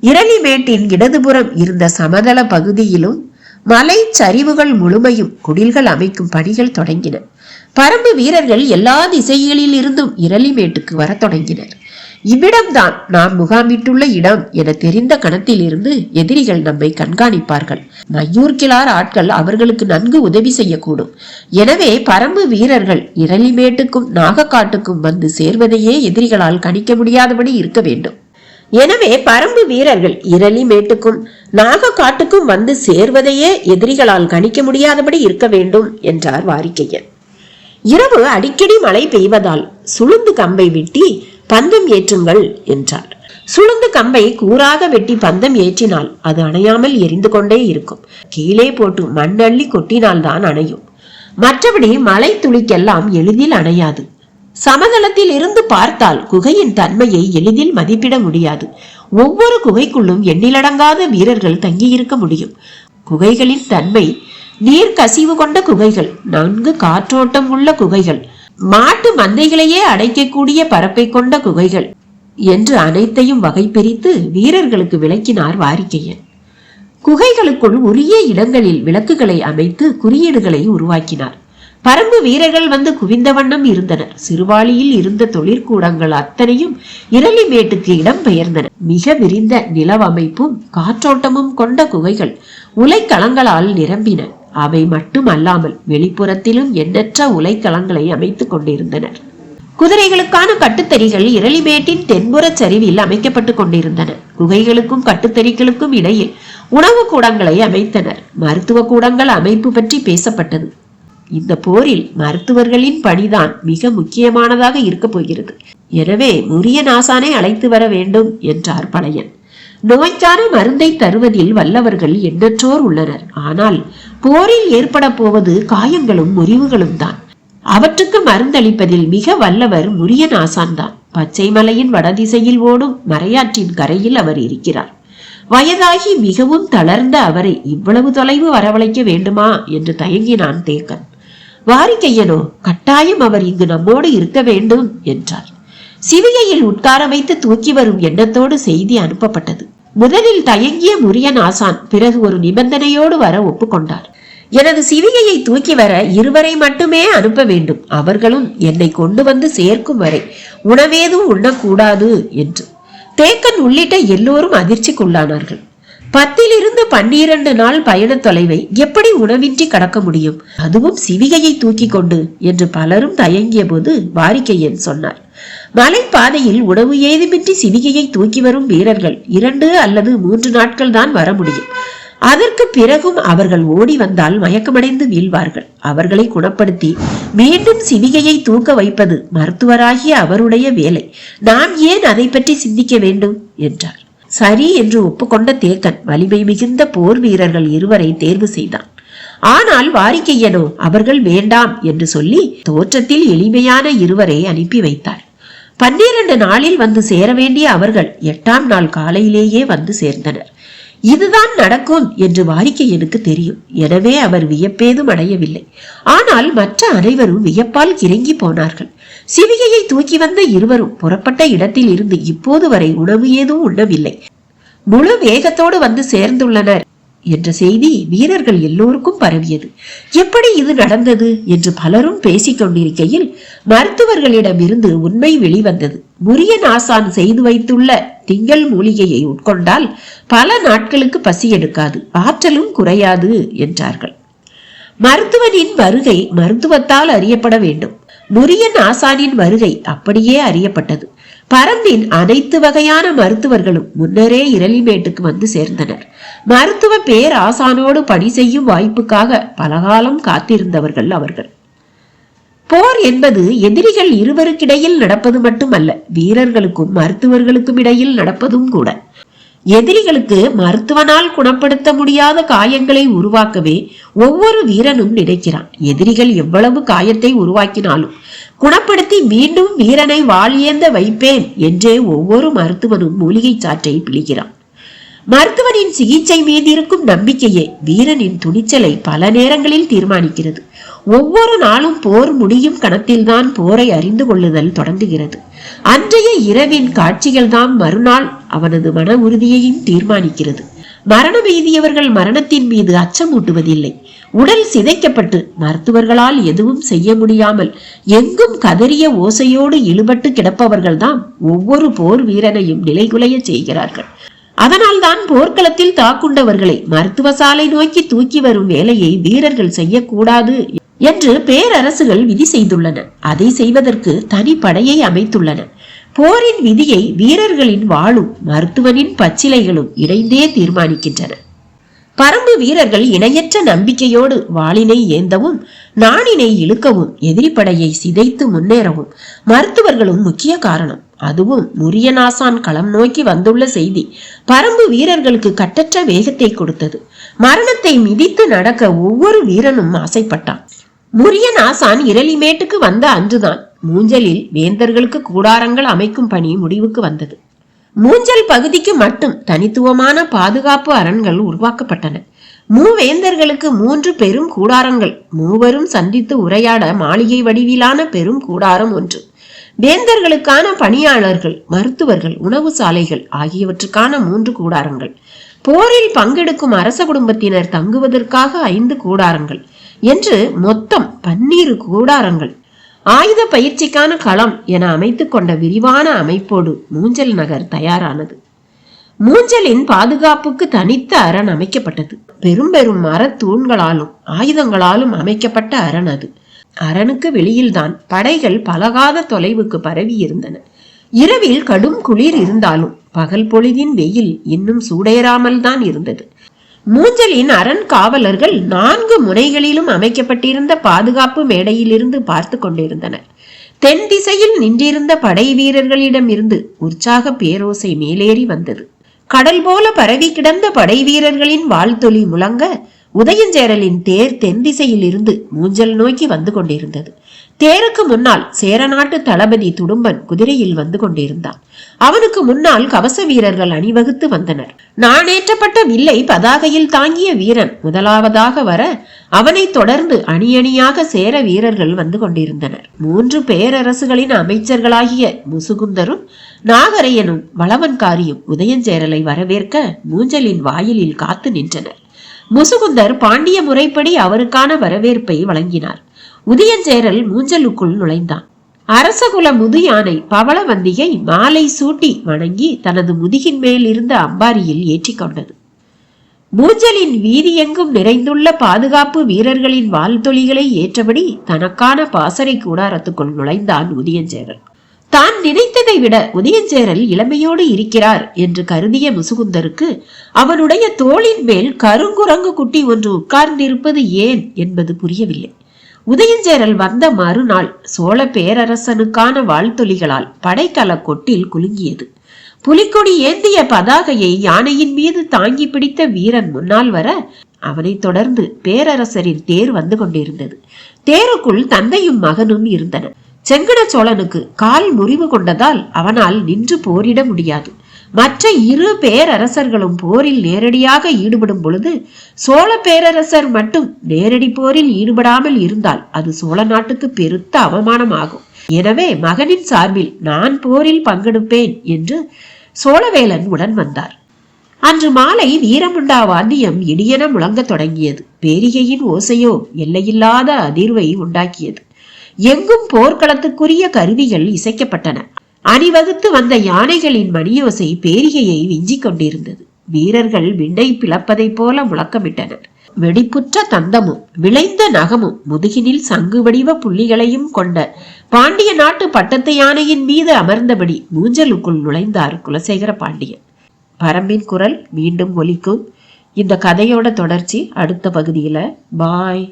இரளிமேட்டின் இடதுபுறம் இருந்த சமதள பகுதியிலும் மலை சரிவுகள் முழுமையும் குடில்கள் அமைக்கும் பணிகள் தொடங்கின. பரம்பு வீரர்கள் எல்லா திசைகளில் இருந்தும் இரளிமேட்டுக்கு வர தொடங்கினர். இவ்விடம்தான் நாம் முகாமிட்டுள்ள இடம் என தெரிந்த கணத்தில் இருந்து எதிரிகள் நம்மை கண்காணிப்பார்கள். மையூர்கிழார் ஆட்கள் அவர்களுக்கு நன்கு உதவி செய்யக்கூடும். எனவே பரம்பு வீரர்கள் இரளிமேட்டுக்கும் நாகக்காட்டுக்கும் வந்து சேர்வதையே எதிரிகளால் கணிக்க முடியாதபடி இருக்க வேண்டும். எனவே பரம்பு வீரர்கள் இரளிமேட்டுக்கும் நாகக்காட்டுக்கும் வந்து சேர்வதையே எதிரிகளால் கணிக்க முடியாதபடி இருக்க வேண்டும் என்றார் வாரிக்கையன். இரவு அடிக்கடி மழை பெய்வதால் சுளுந்து கம்பை வெட்டி பந்தம் ஏற்றுங்கள் என்றார். சுளுந்து கம்பை கூறாக வெட்டி பந்தம் ஏற்றினால் அது அணையாமல் எரிந்து கொண்டே இருக்கும். கீழே போட்டு மண்ணள்ளி கொட்டினால்தான் அணையும். மற்றபடி மழை துளிக்கெல்லாம் எளிதில் அணையாது. சமதளத்தில் இருந்து பார்த்தால் குகையின் தன்மையை எளிதில் மதிப்பிட முடியாது. ஒவ்வொரு குகைக்குள்ளும் எண்ணிலடங்காத வீரர்கள் தங்கியிருக்க முடியும். குகைகளின் தன்மை நீர் கசிவு கொண்ட குகைகள், நன்கு காற்றோட்டம் உள்ள குகைகள், மாட்டு மந்தைகளையே அடைக்கக்கூடிய பரப்பை கொண்ட குகைகள் என்று அனைத்தையும் வகை பிரித்து வீரர்களுக்கு விளக்கினார் வாரிக்கையன். குகைகளுக்குள் உரிய இடங்களில் விளக்குகளை அமைத்து குறியீடுகளை உருவாக்கினார். பரம்பு வீரர்கள் வந்து குவிந்த வண்ணம் இருந்தனர். சிறுவாளியில் இருந்த தொழிற்கூடங்கள் அத்தனையும் இரளிமேட்டுக்கு இடம் பெயர்ந்தன. மிக விரிந்த நிலவமைப்பும் காற்றோட்டமும் கொண்ட குகைகள் உலைக்களங்களால் நிரம்பின. அவை மட்டுமல்லாமல் வெளிப்புறத்திலும் எண்ணற்ற உலைக்களங்களை அமைத்துக் கொண்டிருந்தனர். குதிரைகளுக்கான கட்டுத்தறிகள் இரளிமேட்டின் தென்புற சரிவில் அமைக்கப்பட்டுக் கொண்டிருந்தன. குகைகளுக்கும் கட்டுத்தறிகளுக்கும் இடையில் உணவு கூடங்களை அமைத்தனர். மருத்துவ கூடங்கள் அமைப்பு பற்றி பேசப்பட்டது. இந்த போரில் மருத்துவர்களின் பணிதான் மிக முக்கியமானதாக இருக்க போகிறது. எனவே முரியன் ஆசானை அழைத்து வர வேண்டும் என்றார் பழையன். நோய்க்கான மருந்தை தருவதில் வல்லவர்கள் எண்ணற்றோர் உள்ளனர். ஆனால் போரில் ஏற்பட போவது காயங்களும் முறிவுகளும் தான். அவற்றுக்கு மருந்தளிப்பதில் மிக வல்லவர் முரியன் ஆசான் தான். பச்சை மலையின் வடதிசையில் ஓடும் மறையாற்றின் கரையில் அவர் இருக்கிறார். வயதாகி மிகவும் தளர்ந்த அவரை இவ்வளவு தொலைவு வரவழைக்க வேண்டுமா என்று தயங்கினான் தேக்கன். வாரிக்கையனோ கட்டாயம் அவர் இங்கு நம்மோடு இருக்க வேண்டும் என்றார். சிவிகையில் உட்கார வைத்து தூக்கி வரும் எண்ணத்தோடு செய்தி அனுப்பப்பட்டது. முதலில் தயங்கிய முரியன் ஆசான் பிறகு ஒரு நிபந்தனையோடு வர ஒப்புக்கொண்டார். எனது சிவிகையை தூக்கி வர இருவரை மட்டுமே அனுப்ப வேண்டும். அவர்களும் என்னை கொண்டு வந்து சேர்க்கும் வரை உணவேதும் உண்ணக்கூடாது என்று. தேக்கன் உள்ளிட்ட எல்லோரும் அதிர்ச்சிக்குள்ளானார்கள். 10 to 12 நாள் பயண தொலைவை எப்படி உணவின்றி கடக்க முடியும், அதுவும் சிவிகையை தூக்கி கொண்டு என்று பலரும் தயங்கிய போது வாரிக்கையன் சொன்னார். மலைப்பாதையில் உணவு ஏதுமின்றி சிவிகையை தூக்கி வரும் வீரர்கள் 2 அல்லது 3 நாட்கள் தான் வர முடியும். அதற்கு பிறகும் அவர்கள் ஓடி வந்தால் மயக்கமடைந்து வீழ்வார்கள். அவர்களை குணப்படுத்தி மீண்டும் சிவிகையை தூக்க வைப்பது மருத்துவராகிய அவருடைய வேலை. நாம் ஏன் அதை பற்றி சிந்திக்க வேண்டும் என்றார். சரி என்று ஒப்புக்கொண்ட தேக்கன் வலிமை மிகுந்த போர் வீரர்கள் 2 தேர்வு செய்தான். ஆனால் வாரிக்கையனோ அவர்கள் வேண்டாம் என்று சொல்லி தோற்றத்தில் எளிமையான 2 அனுப்பி வைத்தார். 12 நாளில் வந்து சேர வேண்டிய அவர்கள் 8ஆம் நாள் காலையிலேயே வந்து சேர்ந்தனர். இதுதான் நடக்கும் என்று வாரிக்கையனுக்கு தெரியும். எனவே அவர் வியப்பேதும் அடையவில்லை. ஆனால் மற்ற அனைவரும் வியப்பால் கிறங்கி போனார்கள். சிவிகையை தூக்கி வந்த 2 புறப்பட்ட இடத்தில் இருந்து இப்போது வரை உணவு ஏதும் உண்ணவில்லை. முழு வேகத்தோடு வந்து சேர்ந்துள்ளனர் என்ற செய்தி வீரர்கள் எல்லோருக்கும் பரவியது. எப்படி இது நடந்தது என்று பலரும் பேசிக் கொண்டிருக்கையில் மருத்துவர்களிடம் இருந்து உண்மை வெளிவந்தது. முரியன் ஆசான் செய்து வைத்துள்ள திங்கள் மூலிகையை உட்கொண்டால் பல நாட்களுக்கு பசி எடுக்காது, ஆற்றலும் குறையாது என்றார்கள். மருத்துவனின் வருகை மருத்துவத்தால் அறியப்பட வேண்டும். முரியன் ஆசானின் வருகை அப்படியே அறியப்பட்டது. பரம்பின் அனைத்து வகையான மருத்துவர்களும் முன்னரே இரளிமேட்டுக்கு வந்து சேர்ந்தனர். மருத்துவ பேர் ஆசானோடு பணி செய்யும் வாய்ப்புக்காக பலகாலம் காத்திருந்தவர்கள் அவர்கள். போர் என்பது எதிரிகள் 2 நடப்பது மட்டுமல்ல, வீரர்களுக்கும் மருத்துவர்களுக்கும் இடையில் நடப்பதும் கூட. எதிரிகளுக்கு மருத்துவனால் குணப்படுத்த முடியாத காயங்களை உருவாக்கவே ஒவ்வொரு வீரனும் நினைக்கிறான். எதிரிகள் எவ்வளவு காயத்தை உருவாக்கினாலும் குணப்படுத்தி மீண்டும் வீரனை வாழியேந்த வைப்பேன் என்றே ஒவ்வொரு மருத்துவனும் மூலிகை சாற்றை பிழிகிறான். மருத்துவனின் சிகிச்சை மீது இருக்கும் நம்பிக்கையே வீரனின் துணிச்சலை பல நேரங்களில் தீர்மானிக்கிறது. ஒவ்வொரு நாளும் போர் முடியும் கணத்தில்தான் போரை அறிந்து கொள்ளுதல் தொடங்குகிறது. அன்றைய இரவின் காட்சிகள் தான் மறுநாள் அவனது மன உறுதியையும் தீர்மானிக்கிறது. மரணம் எய்தியவர்கள் மரணத்தின் மீது அச்சமூட்டுவதில்லை. உடல் சிதைக்கப்பட்டு மருத்துவர்களால் எதுவும் செய்ய முடியாமல் எங்கும் கதறிய ஓசையோடு இழுபட்டு கிடப்பவர்கள்தான் ஒவ்வொரு போர் வீரனையும் நிலைகுலைய செய்கிறார்கள். அதனால் தான் போர்க்களத்தில் தாக்குண்டவர்களை மருத்துவ சாலை நோக்கி தூக்கி வரும் வேலையை வீரர்கள் செய்யக்கூடாது என்று பேரரசுகள் விதி செய்துள்ளன. அதை செய்வதற்கு தனி படையை அமைத்துள்ளன. போரின் விதியை வீரர்களின் வாளும் மருத்துவனின் பச்சிலைகளும் இணைந்தே தீர்மானிக்கின்றன. பரம்பு வீரர்கள் இணையற்ற நம்பிக்கையோடு வாளினை ஏந்தவும் நாணினை இழுக்கவும் எதிரிப்படையை சிதைத்து முன்னேறவும் மருத்துவர்களும் முக்கிய காரணம். அதுவும் முரியனாசான் களம் நோக்கி வந்துள்ள செய்தி பரம்பு வீரர்களுக்கு கட்டற்ற வேகத்தை கொடுத்தது. மரணத்தை மிதித்து நடக்க ஒவ்வொரு வீரனும் ஆசைப்பட்டான். முரியனாசான் இரளிமேட்டுக்கு வந்த அன்றுதான் மூஞ்சலில் வேந்தர்களுக்கு கூடாரங்கள் அமைக்கும் பணி முடிவுக்கு வந்தது. மூஞ்சல் பகுதிக்கு மட்டும் தனித்துவமான பாதுகாப்பு அரண்கள் உருவாக்கப்பட்டன. மூவேந்தர்களுக்கு 3 பெரும் கூடாரங்கள், மூவரும் சந்தித்து உரையாட மாளிகை வடிவிலான பெரும் கூடாரம் ஒன்று, வேந்தர்களுக்கான பணியாளர்கள், மருத்துவர்கள், உணவு சாலைகள் ஆகியவற்றுக்கான 3 கூடாரங்கள், போரில் பங்கெடுக்கும் அரச குடும்பத்தினர் தங்குவதற்காக 5 கூடாரங்கள் என்று மொத்தம் 12 கூடாரங்கள். ஆயுத பயிற்சிக்கான களம் என அமைத்துக் கொண்ட விரிவான அமைப்போடு மூஞ்சல் நகர் தயாரானது. மூஞ்சலின் பாதுகாப்புக்கு தனித்த அரண் அமைக்கப்பட்டது. பெரும் பெரும் மரத் தூண்களாலும் ஆயுதங்களாலும் அமைக்கப்பட்ட அரண் அது. அரணுக்கு வெளியில்தான் படைகள் பலகாத தொலைவுக்கு பரவி இருந்தன. இரவில் கடும் குளிர் இருந்தாலும் பகல் பொழுதின் வெயில் இன்னும் சூடேறாமல் தான் இருந்தது. மூஞ்சலின் அரண் காவலர்கள் 4 முனைகளிலும் அமைக்கப்பட்டிருந்த பாதுகாப்பு மேடையிலிருந்து பார்த்து கொண்டிருந்தனர். தென் திசையில் நின்றிருந்த படை வீரர்களிடம் இருந்து உற்சாக பேரோசை மேலேறி வந்தது. கடல் போல பரவி கிடந்த படை வீரர்களின் வாழ்த்தொலி முழங்க உதயஞ்சேரலின் தேர் தென் திசையில் இருந்து மூஞ்சல் நோக்கி வந்து கொண்டிருந்தது. தேருக்கு முன்னால் சேரநாட்டு தளபதி துடும்பன் குதிரையில் வந்து கொண்டிருந்தான். அவனுக்கு முன்னால் கவச வீரர்கள் அணிவகுத்து வந்தனர். நாணேற்றப்பட்ட வில்லை பதாகையில் தாங்கிய வீரன் முதலாவதாக வர அவனை தொடர்ந்து அணியணியாக சேர வீரர்கள் வந்து கொண்டிருந்தனர். 3 பேரரசுகளின் அமைச்சர்களாகிய முசுகுந்தரும் நாகரையனும் வளவன்காரியும் உதயஞ்சேரலை வரவேற்க மூஞ்சலின் வாயிலில் காத்து நின்றனர். முசுகுந்தர் பாண்டிய முறைப்படி அவருக்கான வரவேற்பை வழங்கினார். உதயஞ்சேரல் மூஞ்சலுக்குள் நுழைந்தான். அரசகுல முது யானை பவளவந்தியை மாலை சூட்டி வணங்கி தனது முதுகின் மேல் இருந்த அம்பாரியில் ஏற்றி கொண்டது. மூஞ்சலின் வீதியெங்கும் நிறைந்துள்ள பாதுகாப்பு வீரர்களின் வாழ்த்தொலிகளை ஏற்றபடி தனக்கான பாசறை கூடாரத்துக்குள் நுழைந்தான் உதயஞ்சேரல். தான் நினைத்ததை விட உதயஞ்சேரல் இளமையோடு இருக்கிறார் என்று கருதிய முசுகுந்தருக்கு அவனுடைய தோளின் மேல் கருங்குரங்கு குட்டி ஒன்று உட்கார்ந்திருப்பது ஏன் என்பது புரியவில்லை. உதயஞ்சேரல் வந்த மறுநாள் சோழ பேரரசனுக்கான வாழ்த்தொலிகளால் படைக்கல கொட்டில் குலுங்கியது. புலிக்கொடி ஏந்திய பதாகையை யானையின் மீது தாங்கி பிடித்த வீரன் முன்னால் வர அவனை தொடர்ந்து பேரரசரின் தேர் வந்து கொண்டிருந்தது. தேருக்குள் தந்தையும் மகனும் இருந்தனர். செங்கன சோழனுக்கு கால் முறிவு கொண்டதால் அவனால் நின்று போரிட முடியாது. மற்ற 2 பேரரசர்களும் போரில் நேரடியாக ஈடுபடும் பொழுது சோழ பேரரசர் மட்டும் நேரடி போரில் ஈடுபடாமல் இருந்தால் அது சோழ நாட்டுக்கு பெருத்த அவமானமாகும். எனவே மகனின் சார்பில் நான் போரில் பங்கெடுப்பேன் என்று சோழவேலன் உடன் வந்தார். அன்று மாலை வீரமுண்டா வாத்தியம் இடியென முழங்க தொடங்கியது. பேரிகையின் ஓசையோ எல்லையில்லாத அதிர்வை உண்டாக்கியது. எங்கும் போர்க்களத்துக்குரிய கருவிகள் இசைக்கப்பட்டன. அணிவகுத்து வந்த யானைகளின் மணியோசை பேரிகையை விஞ்சிக் கொண்டிருந்தது. வீரர்கள் விண்ணை பிளப்பதை போல முழக்கமிட்டனர். வெடிப்புற்ற தந்தமும் விளைந்த நகமும் முதுகினில் சங்கு வடிவ புள்ளிகளையும் கொண்ட பாண்டிய நாட்டு பட்டத்து யானையின் மீது அமர்ந்தபடி மூஞ்சலுக்குள் நுழைந்தார் குலசேகர பாண்டியன். பரம்பின் குரல் மீண்டும் ஒலிக்கும். இந்த கதையோட தொடர்ச்சி அடுத்த பகுதியில. பாய்.